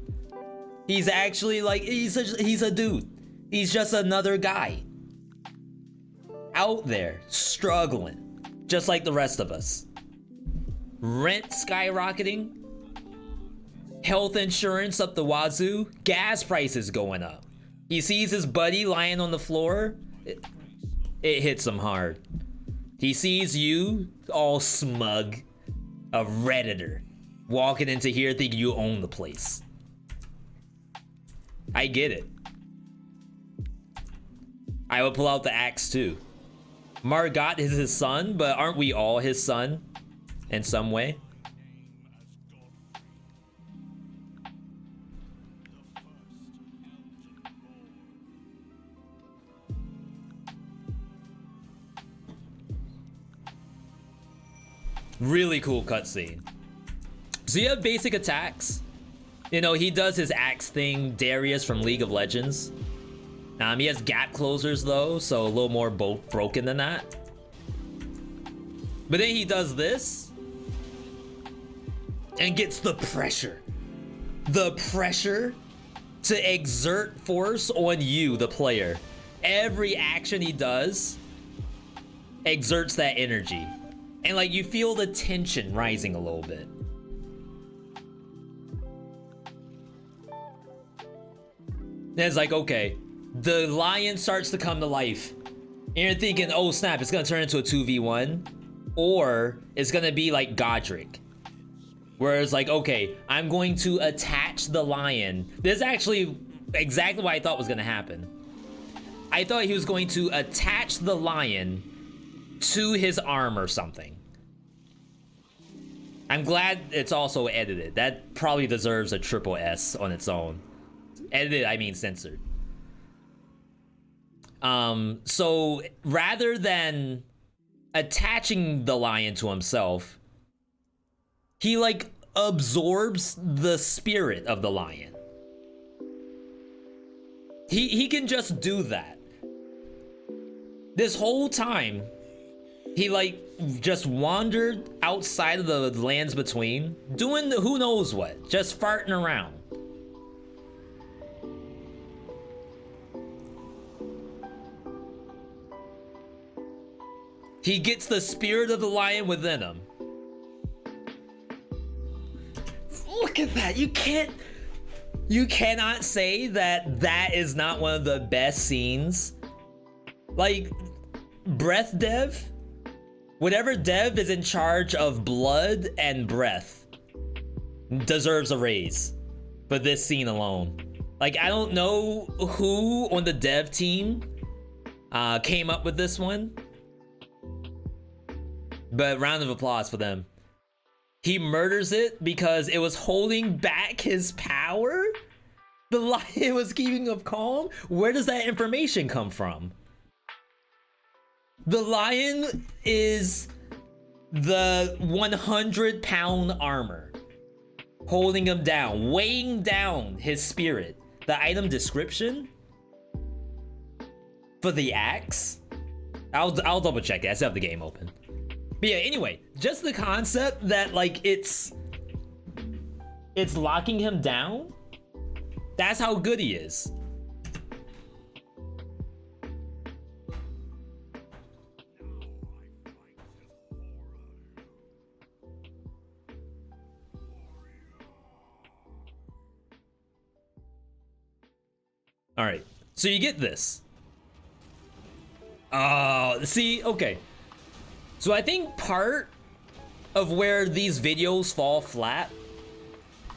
He's actually like, he's a dude. He's just another guy out there struggling, just like the rest of us. Rent skyrocketing, health insurance up the wazoo, gas prices going up. He sees his buddy lying on the floor. It hits him hard. He sees you all smug, a Redditor, walking into here thinking you own the place. I get it. I would pull out the axe too. Margot is his son, but aren't we all his son in some way? Really cool cutscene. So you have basic attacks. You know, he does his axe thing, Darius from League of Legends. He has gap closers though, so a little more broken than that. But then he does this and gets the pressure. The pressure to exert force on you, the player. Every action he does exerts that energy. And like you feel the tension rising a little bit. And it's like, okay, the lion starts to come to life. And you're thinking, oh snap, it's gonna turn into a 2v1. Or it's gonna be like Godric. Where it's like, okay, I'm going to attach the lion. This is actually exactly what I thought was gonna happen. I thought he was going to attach the lion to his arm or something. I'm glad it's also edited. That probably deserves a triple S on its own. Edited, I mean censored. So rather than attaching the lion to himself, he like absorbs the spirit of the lion. He can just do that. This whole time, he like just wandered outside of the lands between, doing the who knows what, just farting around. He gets the spirit of the lion within him. Look at that. You cannot say that that is not one of the best scenes. Like, breath dev, whatever dev is in charge of blood and breath deserves a raise for this scene alone. Like, I don't know who on the dev team came up with this one, but round of applause for them. He murders it because it was holding back his power? The lion was keeping him calm? Where does that information come from? The lion is the 100-pound armor, holding him down, weighing down his spirit. The item description for the axe I'll double check it. I still have the game open. But yeah, anyway, just the concept that like it's locking him down. That's how good he is. All right, so you get this. Oh, see, okay. So I think part of where these videos fall flat,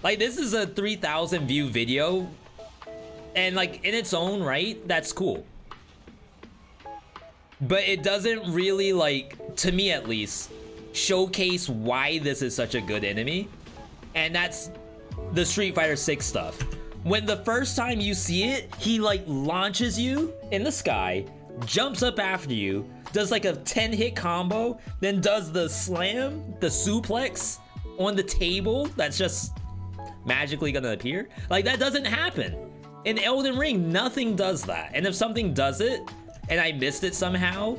like this is a 3,000 view video, and like in its own right, that's cool. But it doesn't really, like, to me at least, showcase why this is such a good enemy. And that's the Street Fighter 6 stuff. When the first time you see it, he like launches you in the sky, jumps up after you, does like a 10-hit combo, then does the slam, the suplex on the table that's just magically gonna appear. Like, that doesn't happen. In Elden Ring, nothing does that. And if something does it, and I missed it somehow,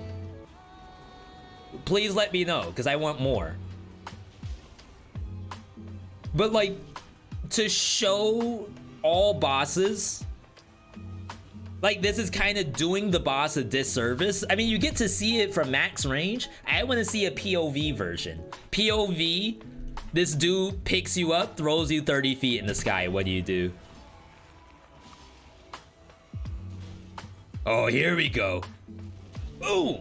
please let me know, because I want more. But like, to show all bosses, like this is kind of doing the boss a disservice. I mean, you get to see it from max range. I want to see a POV version. POV, this dude picks you up, throws you 30 feet in the sky. What do you do? Oh, here we go. Boom.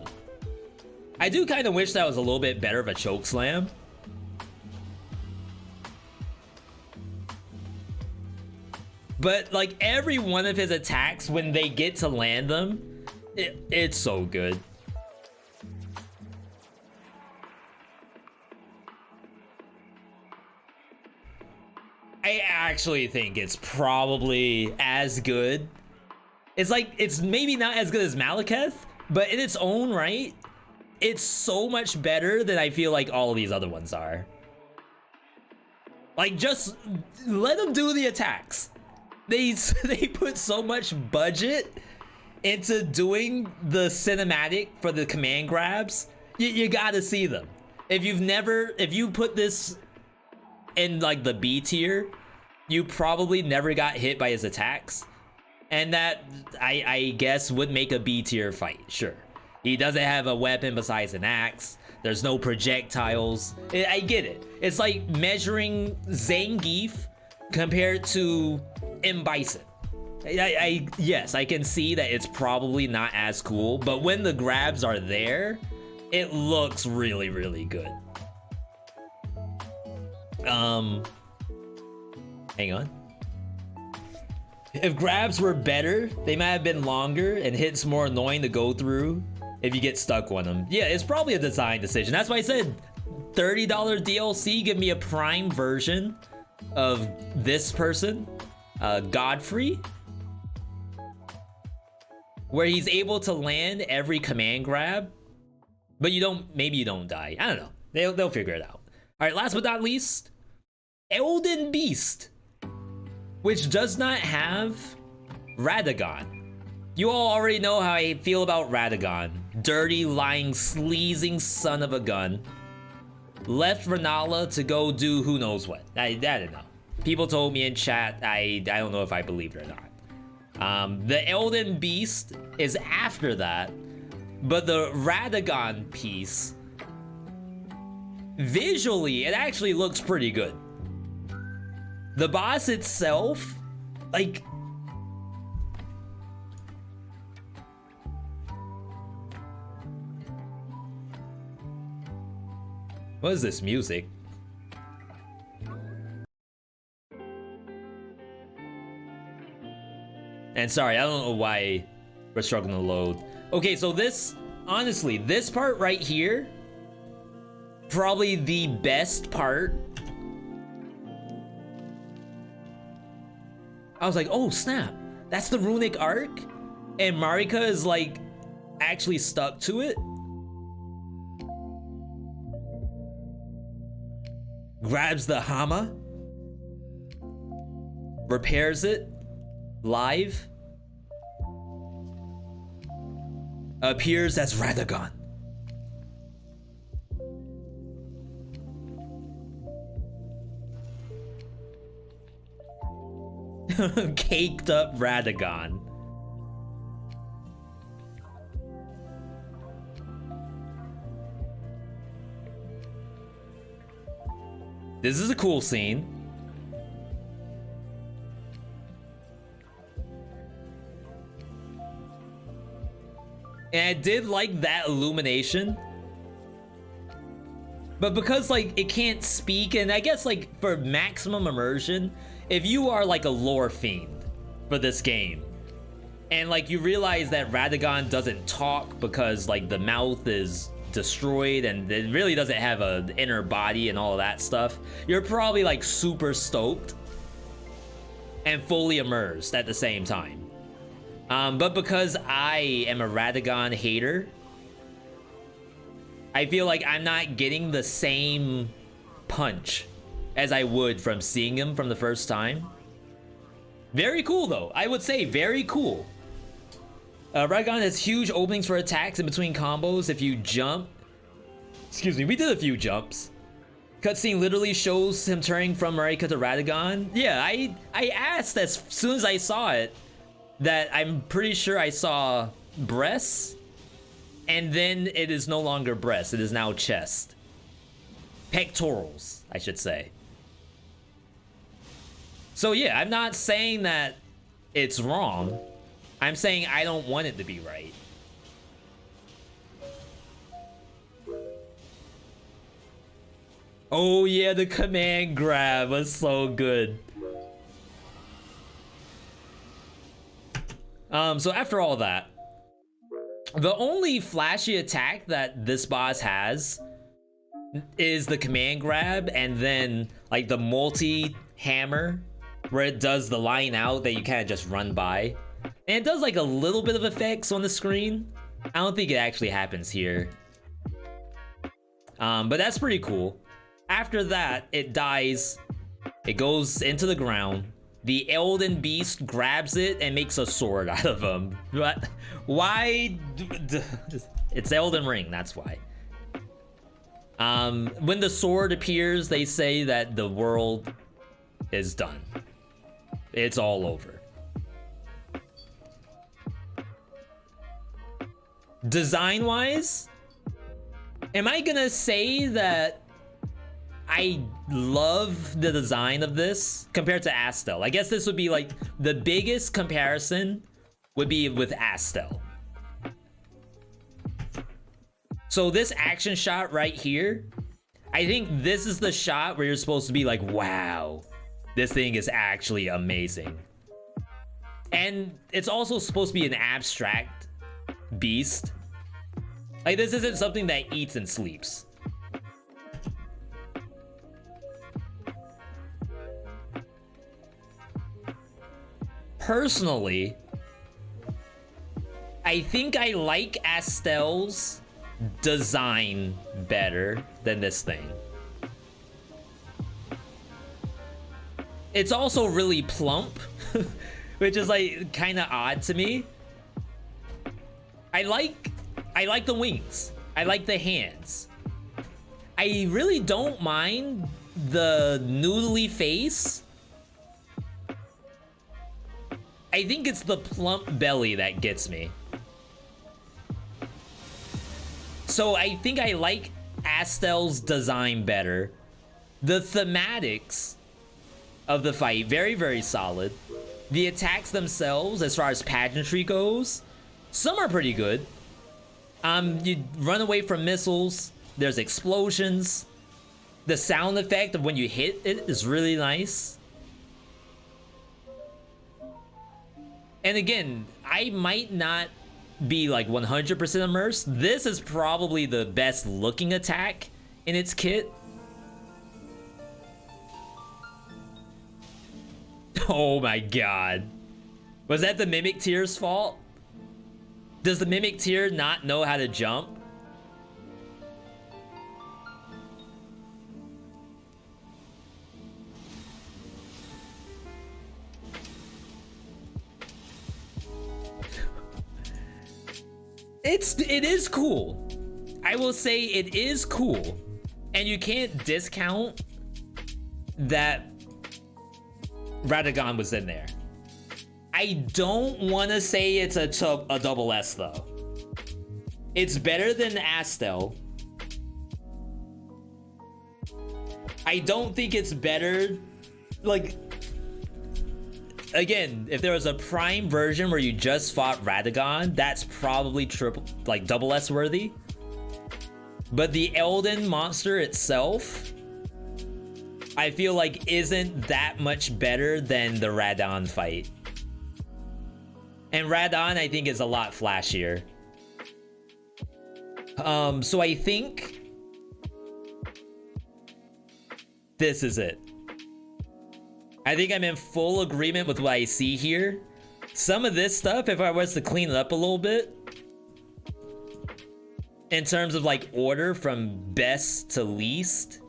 I do kind of wish that was a little bit better of a choke slam. But like every one of his attacks, when they get to land them, it's so good. I actually think it's probably as good. It's like, it's maybe not as good as Malekith, but in its own right, it's so much better than I feel like all of these other ones are. Like, just let them do the attacks. They put so much budget into doing the cinematic for the command grabs. You gotta see them. If you put this in like the B tier, you probably never got hit by his attacks. And that, I guess, would make a B tier fight, sure. He doesn't have a weapon besides an axe. There's no projectiles. I get it. It's like measuring Zangief compared to M. Bison. Yes, I can see that it's probably not as cool, but when the grabs are there, it looks really, really good. Hang on. If grabs were better, they might have been longer and hits more annoying to go through if you get stuck on them. Yeah, it's probably a design decision. That's why I said $30 DLC, give me a prime version of this person, Godfrey, where he's able to land every command grab, but maybe you don't die. I don't know. They'll figure it out. All right, last but not least, Elden Beast, which does not have Radagon. You all already know how I feel about Radagon. Dirty, lying, sleazing son of a gun. Left Renala to go do who knows what. I don't know. People told me in chat, I don't know if I believed it or not. The Elden Beast is after that, but the Radagon piece, visually, it actually looks pretty good. The boss itself, like, what is this music? And sorry, I don't know why we're struggling to load. Okay, so this, honestly, this part right here, probably the best part. I was like, oh snap, that's the runic arc? And Marika is like actually stuck to it? Grabs the Hama, repairs it live. appears as Radagon. Caked up Radagon. This is a cool scene. And I did like that illumination. But because like it can't speak, and I guess like for maximum immersion, if you are like a lore fiend for this game, and like you realize that Radagon doesn't talk because like the mouth is destroyed and it really doesn't have an inner body and all of that stuff, you're probably like super stoked and fully immersed at the same time. But because I am a Radagon hater, I feel like I'm not getting the same punch as I would from seeing him from the first time. Very cool though, I would say very cool. Radagon has huge openings for attacks in between combos if you jump. Excuse me, we did a few jumps. Cutscene literally shows him turning from Marika to Radagon. Yeah, I asked as soon as I saw it that I'm pretty sure I saw breasts, and then it is no longer breast, it is now chest. Pectorals, I should say. So yeah, I'm not saying that it's wrong. I'm saying I don't want it to be right. Oh yeah, the command grab was so good. So after all that, the only flashy attack that this boss has is the command grab, and then like the multi-hammer where it does the line out that you kind of just run by. And it does like a little bit of effects on the screen. I don't think it actually happens here. But that's pretty cool. After that, it dies. It goes into the ground. The Elden beast grabs it and makes a sword out of him. But why? It's Elden Ring, that's why. When the sword appears, they say that the world is done. It's all over. Design-wise, am I gonna say that I love the design of this compared to Astel? I guess this would be like the biggest comparison would be with Astel. So this action shot right here, I think this is the shot where you're supposed to be like, wow, this thing is actually amazing. And it's also supposed to be an abstract beast. Like, this isn't something that eats and sleeps. Personally, I think I like Astel's design better than this thing. It's also really plump, which is like kind of odd to me. I like the wings. I like the hands. I really don't mind the noodly face. I think it's the plump belly that gets me. So I think I like Astel's design better. The thematics of the fight, very, very solid. The attacks themselves, as far as pageantry goes, some are pretty good. You run away from missiles, there's explosions. The sound effect of when you hit it is really nice. And again, I might not be like 100% immersed. This is probably the best looking attack in its kit. Oh my god. Was that the Mimic Tear's fault? Does the Mimic Tear not know how to jump? It is cool. I will say it is cool. And you can't discount that Radagon was in there. I don't want to say it's a double S though. It's better than Astel. I don't think it's better. Like, again, if there was a prime version where you just fought Radagon, that's probably double S worthy. But the Elden monster itself, I feel like isn't that much better than the Radon fight. And Radon, I think, is a lot flashier. So I think this is it. I think I'm in full agreement with what I see here. Some of this stuff, if I was to clean it up a little bit, in terms of like order from best to least,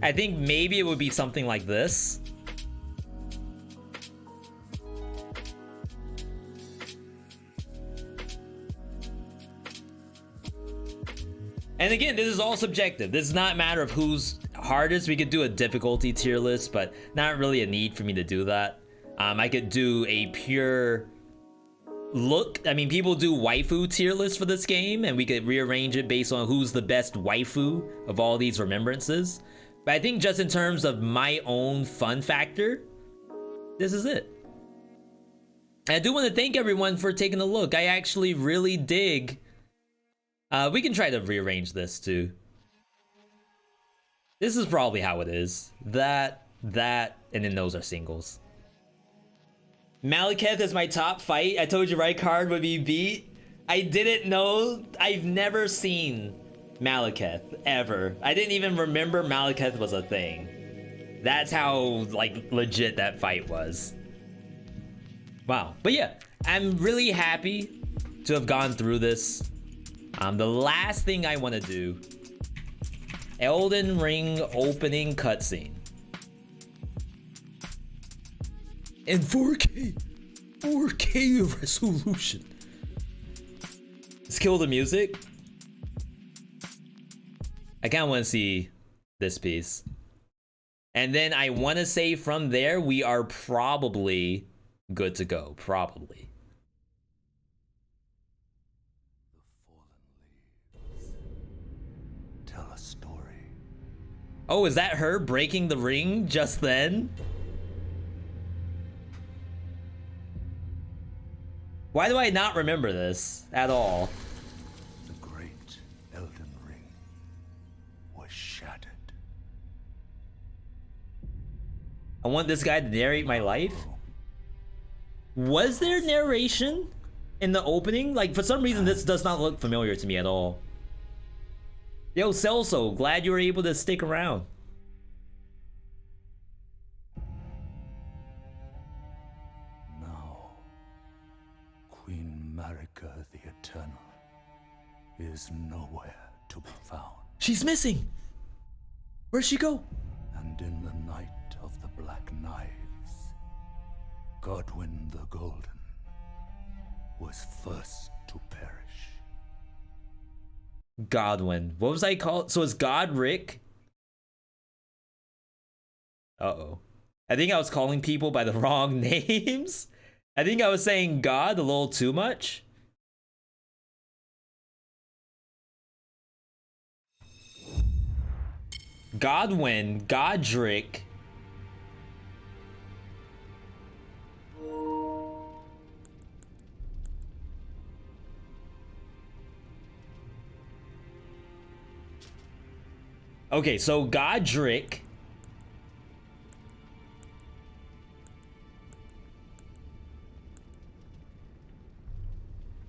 I think maybe it would be something like this. And again, this is all subjective. This is not a matter of who's hardest. We could do a difficulty tier list, but not really a need for me to do that. I could do a pure look. I mean, people do waifu tier lists for this game, and we could rearrange it based on who's the best waifu of all these remembrances. But I think just in terms of my own fun factor, this is it. And I do want to thank everyone for taking a look. I actually really dig. We can try to rearrange this too. This is probably how it is. That, and then those are singles. Malekith is my top fight. I told you right card would be beat. I didn't know. I've never seen Malekith ever. I didn't even remember Malekith was a thing. That's how like legit that fight was. Wow. But yeah, I'm really happy to have gone through this. The last thing I want to do, Elden Ring opening cutscene. In 4K resolution. Let's kill the music. I kind of want to see this piece. And then I want to say from there, we are probably good to go. Probably. The fallen leaves tell a story. Oh, is that her breaking the ring just then? Why do I not remember this at all? The great Elden Ring was shattered. I want this guy to narrate my life. Was there narration in the opening? Like, for some reason, this does not look familiar to me at all. Yo, Celso, glad you were able to stick around. Now, Queen Marika the Eternal is nowhere to be found. She's missing. Where'd she go? And in the night of the Black Knives, Godwyn the Golden was first to perish. Godwyn. What was I called? So it's Godric. Uh-oh. I think I was calling people by the wrong names. I think I was saying God a little too much. Godwyn, Godric. Okay, so Godric.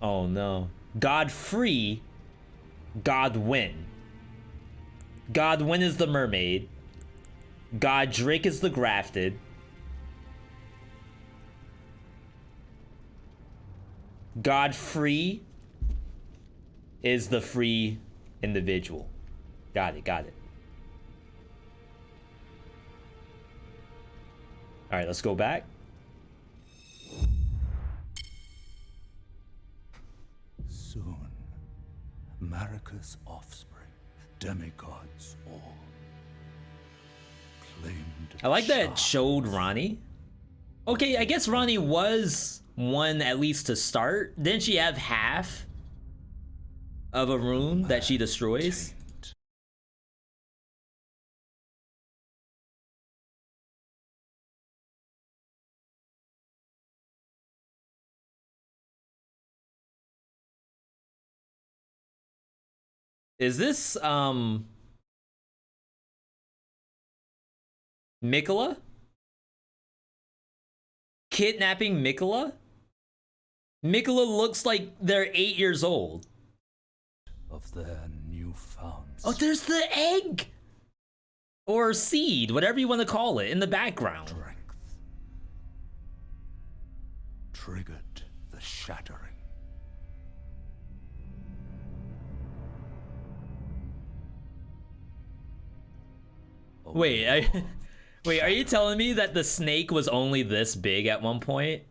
Oh no. Godfrey. Godwyn. Godwyn is the mermaid. Godric is the grafted. Godfrey is the free individual. Got it, got it. All right, let's go back. Soon, Marika's offspring, demigods all, claimed. I like that it Shah. showed Ronnie. Okay, I guess Ronnie was one at least to start. Didn't she have half of a rune that she destroys? Taint. Is this Mikola? Kidnapping Mikola? Mikola looks like they're 8 years old. Of their newfound Oh, there's the egg! Or seed, whatever you want to call it, in the background. strength. Triggered the shattering. Wait, wait, are you telling me that the snake was only this big at one point?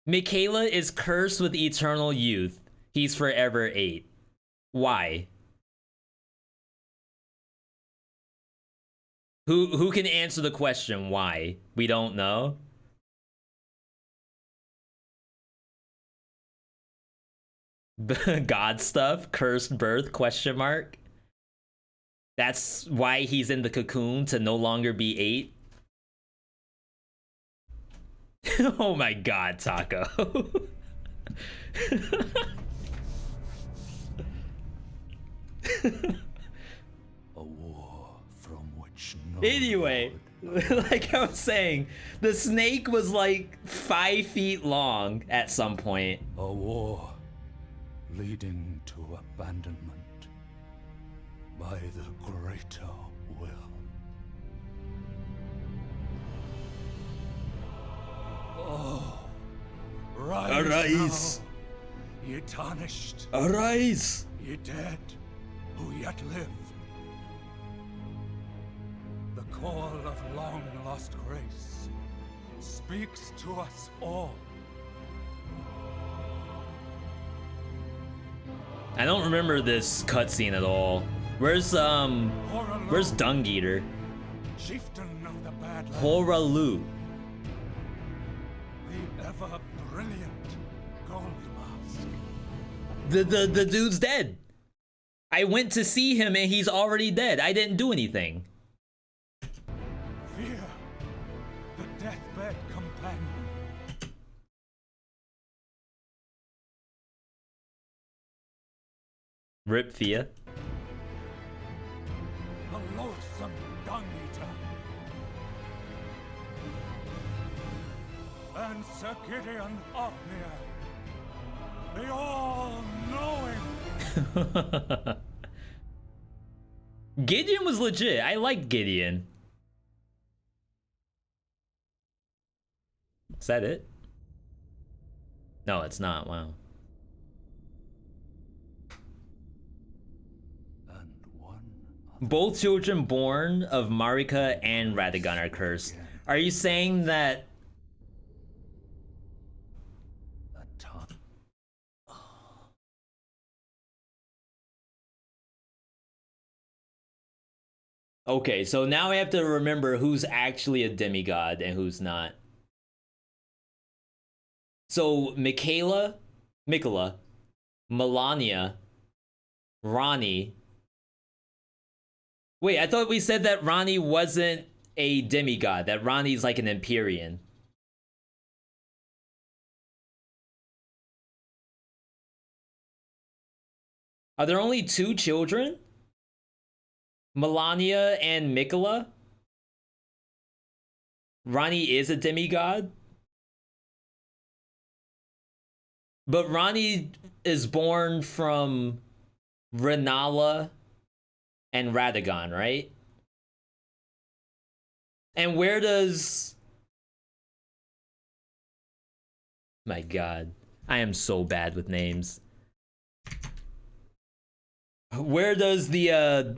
Michaela is cursed with eternal youth. He's forever 8. Why? Who can answer the question why? We don't know. God stuff, cursed birth, question mark. That's why he's in the cocoon, to no longer be 8. Oh my god, Taco. A war from which no Anyway, lord like I was saying, the snake was like 5 feet long at some point. A war leading to abandonment by the greater will. Oh, rise, Arise. now, ye tarnished, Arise! ye dead, who yet live. The call of long-lost grace speaks to us all. I don't remember this cutscene at all. Where's Dung Eater? Chieftain of the Badlands, Horalu. the ever-brilliant Gold Mask. The dude's dead. I went to see him and he's already dead. I didn't do anything. Fear, the deathbed companion. Rip Fia. The loathsome Dung Eater. And Sir Gideon Ofnir. The all-knowing. Gideon was legit. I liked Gideon. Is that it? No, it's not. Wow. And one Both children born of Marika and Radagon are cursed. Are you saying that? a time. Okay, so now I have to remember who's actually a demigod and who's not. So Mikola, Melania, Ronnie. Wait, I thought we said that Ronnie wasn't a demigod, that Ronnie's like an Empyrean. Are there only 2 children? Melania and Mikola? Ronnie is a demigod? But Ronnie is born from Renala and Radagon, right? And where does... My god. I am so bad with names. Where does the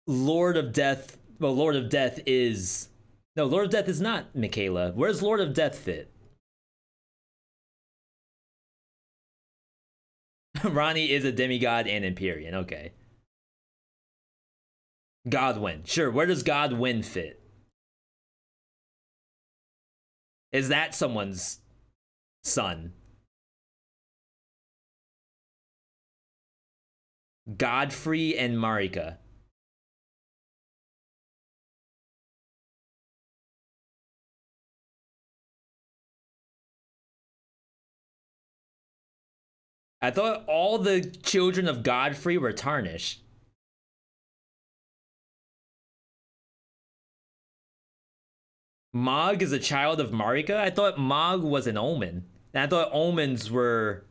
Lord of Death... Well, Lord of Death is No, Lord of Death is not Michaela. Where's Lord of Death fit? Ronnie is a demigod and Empyrean. Okay. Godwyn. Sure, where does Godwyn fit? Is that someone's son? Godfrey and Marika. I thought all the children of Godfrey were tarnished. Mog is a child of Marika? I thought Mog was an omen. And I thought omens were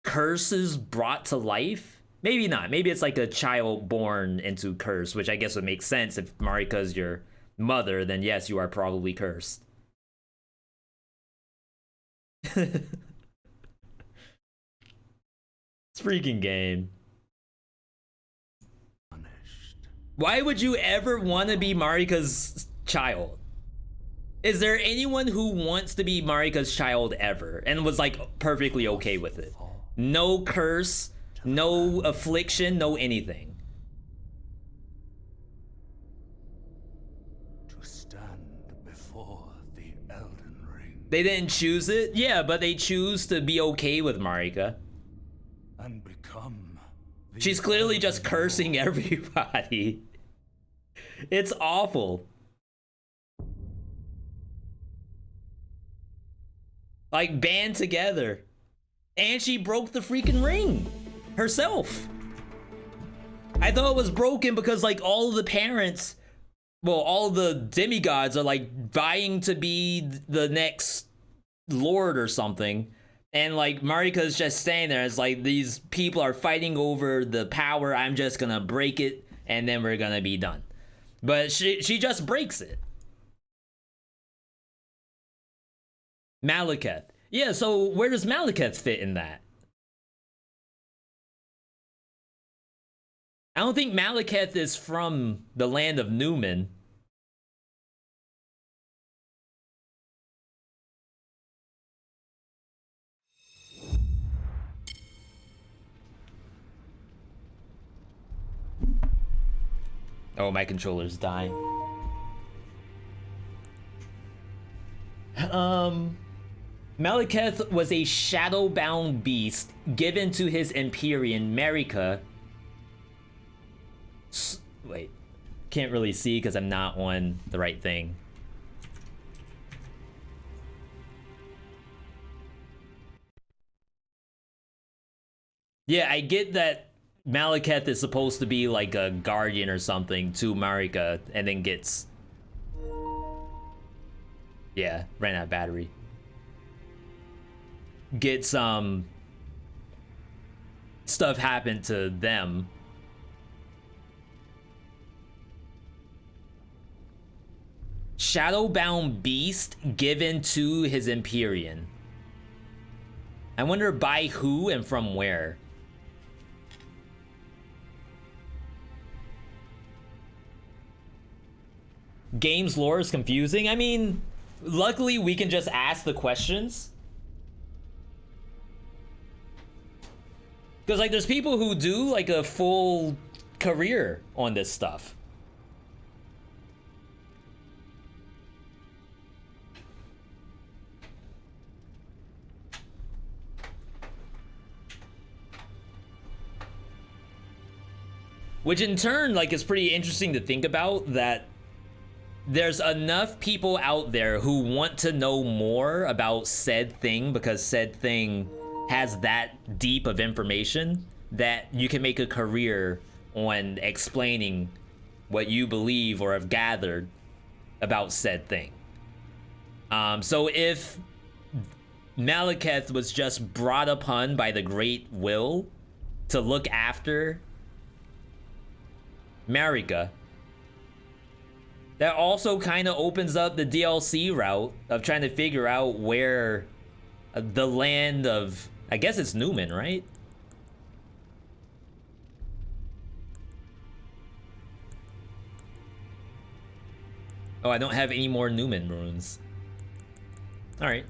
curses brought to life? Maybe not. Maybe it's like a child born into curse, which I guess would make sense. If Marika's your mother, then yes, you are probably cursed. It's freaking game. Why would you ever want to be Marika's child? Is there anyone who wants to be Marika's child ever and was like perfectly okay with it? No curse, no affliction, no anything. To stand before the Elden Ring. They didn't choose it? Yeah, but they choose to be okay with Marika. And become. She's clearly just cursing everybody. It's awful. Like, band together. And she broke the freaking ring herself. I thought it was broken because like all of the parents, well, all the demigods are like vying to be the next lord or something. And like Marika's just standing there. It's like these people are fighting over the power. I'm just gonna break it and then we're gonna be done. But she just breaks it. Malekith. Yeah, so where does Malekith fit in that? I don't think Malekith is from the land of Newman. Oh, my controller's dying. Malekith was a shadow-bound beast given to his Empyrean Marika. Wait, can't really see because I'm not on the right thing. Yeah, I get that Malekith is supposed to be like a guardian or something to Marika and then gets... Yeah, ran out of battery. Gets stuff happened to them. Shadowbound beast given to his Empyrean. I wonder by who and from where. Game's lore is confusing. I mean, luckily we can just ask the questions. Because like there's people who do like a full career on this stuff. Which in turn like is pretty interesting to think about, that there's enough people out there who want to know more about said thing because said thing has that deep of information that you can make a career on explaining what you believe or have gathered about said thing. So if Malekith was just brought upon by the great will to look after Marika, that also kind of opens up the DLC route of trying to figure out where the land of, I guess it's Newman, right? Oh, I don't have any more Newman runes. All right.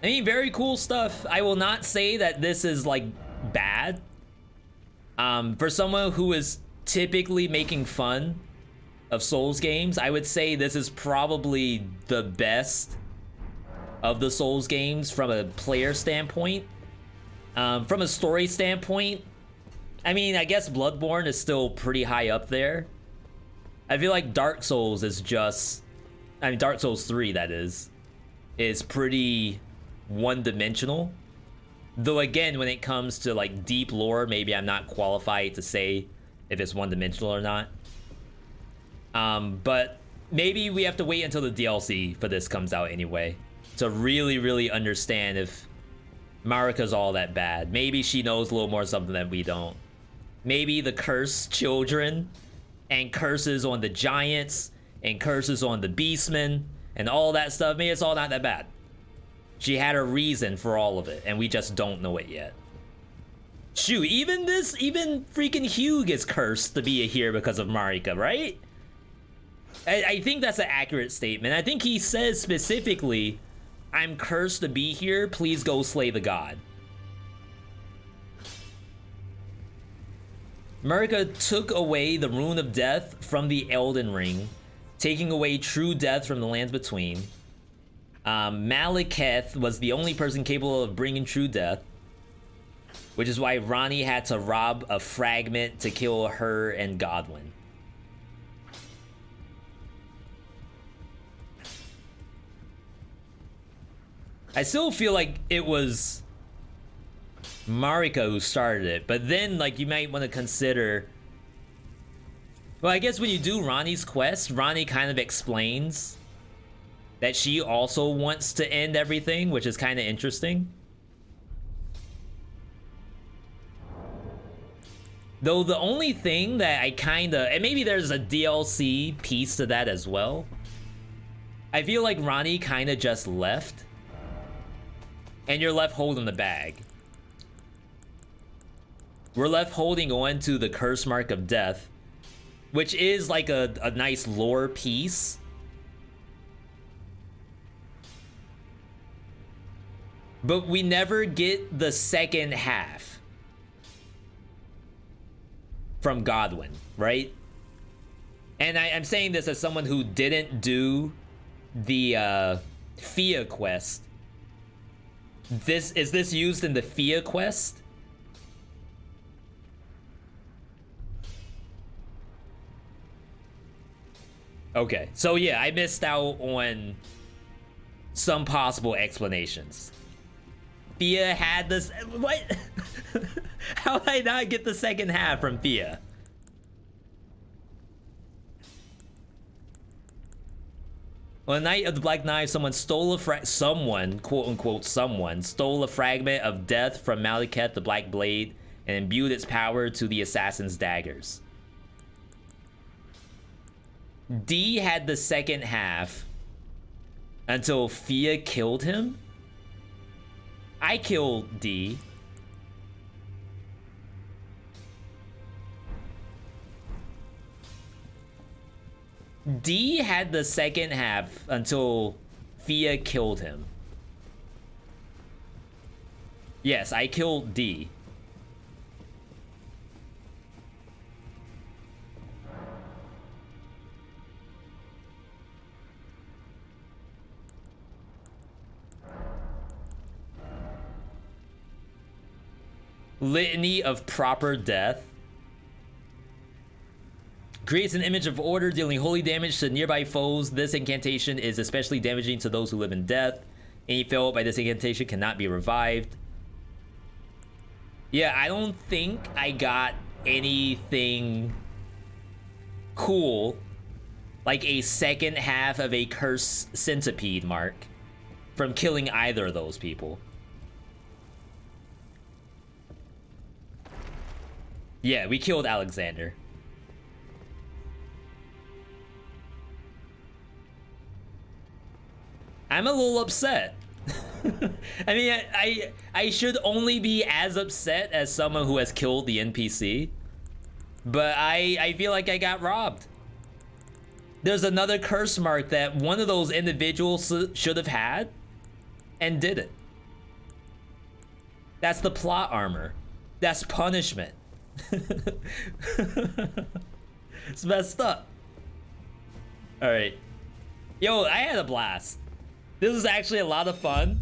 I mean, very cool stuff. I will not say that this is like bad. For someone who is typically making fun of Souls games, I would say this is probably the best of the Souls games from a player standpoint. From a story standpoint, I mean, I guess Bloodborne is still pretty high up there. I feel like Dark Souls is just, I mean, Dark Souls 3, that is pretty one-dimensional. Though again, when it comes to like deep lore, maybe I'm not qualified to say if it's one-dimensional or not. But maybe we have to wait until the DLC for this comes out anyway to really understand if Marika's all that bad. Maybe she knows a little more something that we don't. Maybe the cursed children and curses on the giants and curses on the beastmen and all that stuff, maybe it's all not that bad. She had a reason for all of it, and we just don't know it yet. Shoot, even freaking Hugh gets cursed to be here because of Marika, right? I think that's an accurate statement. I think he says specifically, I'm cursed to be here, please go slay the god. Marika took away the Rune of Death from the Elden Ring, taking away true death from the lands between. Malekith was the only person capable of bringing true death, which is why Ranni had to rob a fragment to kill her and Godwyn. I still feel like it was Marika who started it, but then like you might want to consider, well, I guess when you do Ranni's quest, Ranni kind of explains that she also wants to end everything, which is kind of interesting. Though the only thing that I kind of, and maybe there's a DLC piece to that as well, I feel like Ranni kind of just left and you're left holding the bag. We're left holding on to the curse mark of death, which is like a nice lore piece. But we never get the second half from Godwyn, right? And I'm saying this as someone who didn't do the Fia quest. Is this used in the Fia quest? Okay, so yeah, I missed out on some possible explanations. Fia had this, what? How did I not get the second half from Fia? On the night of the Black Knife, someone stole someone, quote unquote, someone stole a fragment of death from Malekith, the Black Blade, and imbued its power to the assassin's daggers. D had the second half until Fia killed him. I killed D. D had the second half until Fia killed him. Yes, I killed D. Litany of proper death. Creates an image of order, dealing holy damage to nearby foes. This incantation is especially damaging to those who live in death. Any failed by this incantation cannot be revived. Yeah, I don't think I got anything cool like a second half of a curse centipede mark from killing either of those people. Yeah, we killed Alexander. I'm a little upset. I mean, I should only be as upset as someone who has killed the NPC. But I feel like I got robbed. There's another curse mark that one of those individuals should have had and didn't. That's the plot armor. That's punishment. It's messed up. All right. Yo, I had a blast. This was actually a lot of fun.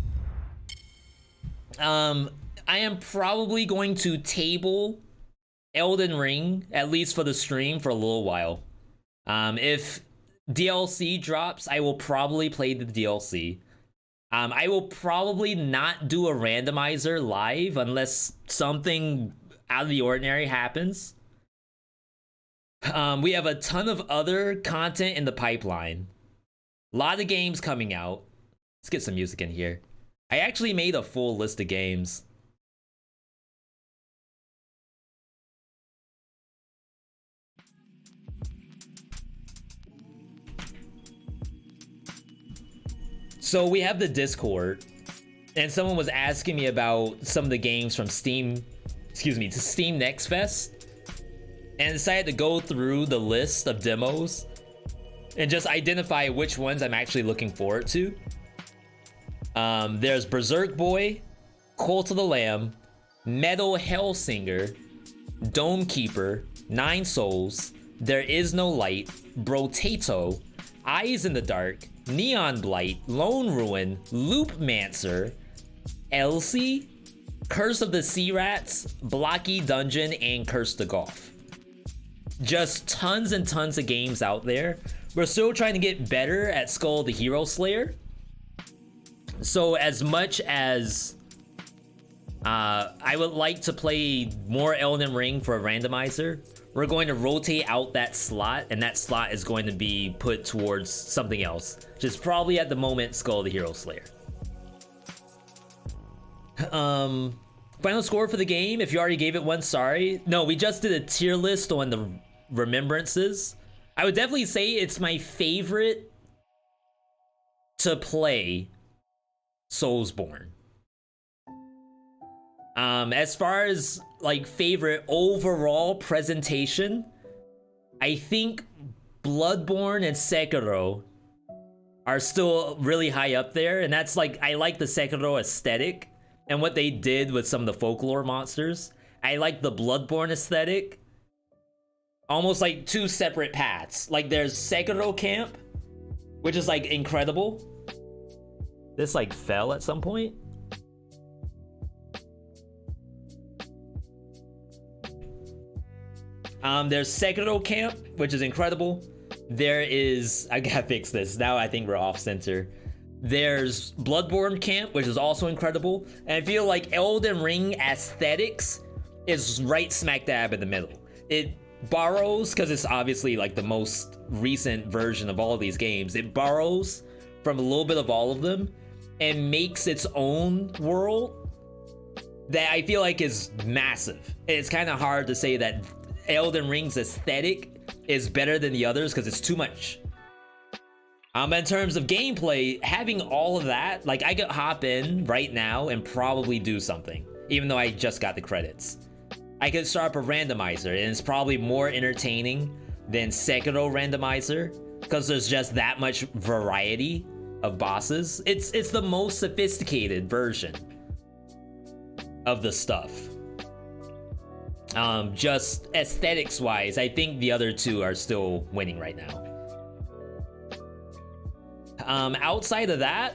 I am probably going to table Elden Ring, at least for the stream, for a little while. If DLC drops, I will probably play the DLC. I will probably not do a randomizer live unless something out of the ordinary happens. We have a ton of other content in the pipeline. A lot of games coming out. Let's get some music in here. I actually made a full list of games. So we have the Discord, and someone was asking me about some of the games from Steam, to Steam Next Fest, and decided to go through the list of demos and just identify which ones I'm actually looking forward to. There's Berserk Boy, Cult of the Lamb, Metal Hellsinger, Dome Keeper, Nine Souls, There Is No Light, Brotato, Eyes in the Dark, Neon Blight, Lone Ruin, Loopmancer, Elsie, Curse of the Sea Rats, Blocky Dungeon, and Curse to Golf. Just tons and tons of games out there. We're still trying to get better at Skull the Hero Slayer. So as much as I would like to play more Elden Ring for a randomizer, we're going to rotate out that slot, and that slot is going to be put towards something else, which is probably at the moment Skull the Hero Slayer. Final score for the game, if you already gave it one, sorry. No, we just did a tier list on the Rememberances. I would definitely say it's my favorite to play Soulsborne. As far as like favorite overall presentation, I think Bloodborne and Sekiro are still really high up there, and that's like, I like the Sekiro aesthetic and what they did with some of the folklore monsters. I like the Bloodborne aesthetic, almost like two separate paths. Like there's Sekiro Camp, which is like incredible. This like fell at some point. There's Sekiro Camp, which is incredible. There is, I gotta fix this. Now I think we're off center. There's Bloodborne Camp, which is also incredible. And I feel like Elden Ring aesthetics is right smack dab in the middle. It borrows, because it's obviously like the most recent version of all of these games, it borrows from a little bit of all of them and makes its own world that I feel like is massive. It's kind of hard to say that Elden Ring's aesthetic is better than the others because it's too much. In terms of gameplay, having all of that, like I could hop in right now and probably do something, even though I just got the credits. I could start up a randomizer, and it's probably more entertaining than Sekiro randomizer because there's just that much variety of bosses. It's the most sophisticated version of the stuff. Just aesthetics wise, I think the other two are still winning right now. Outside of that,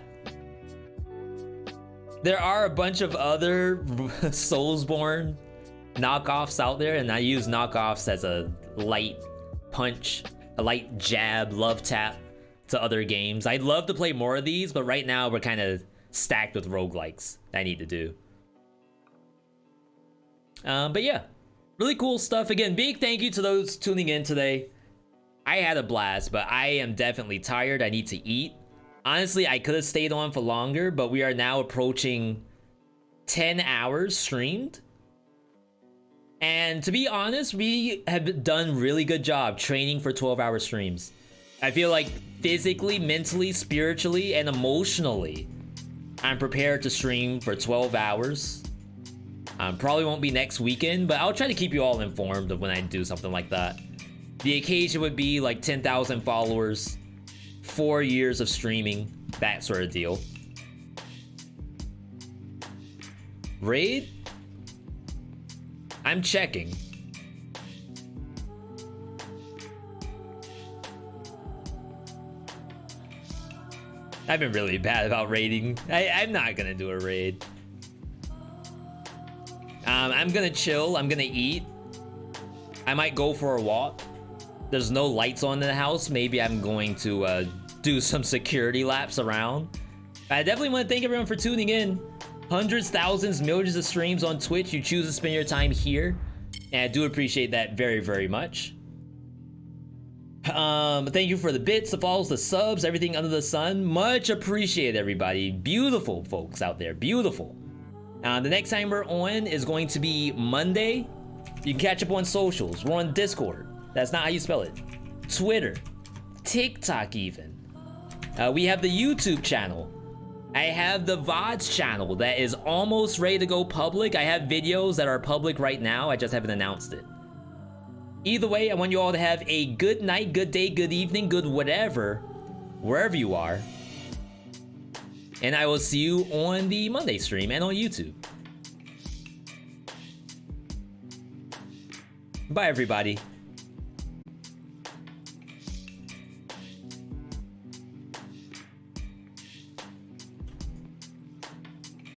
there are a bunch of other Soulsborne knockoffs out there, and I use knockoffs as a light punch, a light jab, love tap to other games. I'd love to play more of these, but right now we're kind of stacked with roguelikes that I need to do. But yeah, really cool stuff. Again, big thank you to those tuning in today. I had a blast, but I am definitely tired. I need to eat. Honestly, I could have stayed on for longer, but we are now approaching 10 hours streamed. And to be honest, we have done really good job training for 12-hour streams. I feel like physically, mentally, spiritually, and emotionally, I'm prepared to stream for 12 hours. Probably won't be next weekend, but I'll try to keep you all informed of when I do something like that. The occasion would be like 10,000 followers, 4 years of streaming, that sort of deal. Raid? I'm checking. I've been really bad about raiding. I'm not gonna do a raid. I'm gonna chill. I'm gonna eat. I might go for a walk. There's no lights on in the house. Maybe I'm going to do some security laps around. I definitely want to thank everyone for tuning in. Hundreds, thousands, millions of streams on Twitch. You choose to spend your time here, and I do appreciate that very, very much. Thank you for the bits, the follows, the subs, everything under the sun. Much appreciated, everybody. Beautiful folks out there. Beautiful. The next time we're on is going to be Monday. You can catch up on socials. We're on Discord. That's not how you spell it. Twitter. TikTok even. We have the YouTube channel. I have the VODs channel that is almost ready to go public. I have videos that are public right now. I just haven't announced it. Either way, I want you all to have a good night, good day, good evening, good whatever, wherever you are. And I will see you on the Monday stream and on YouTube. Bye, everybody.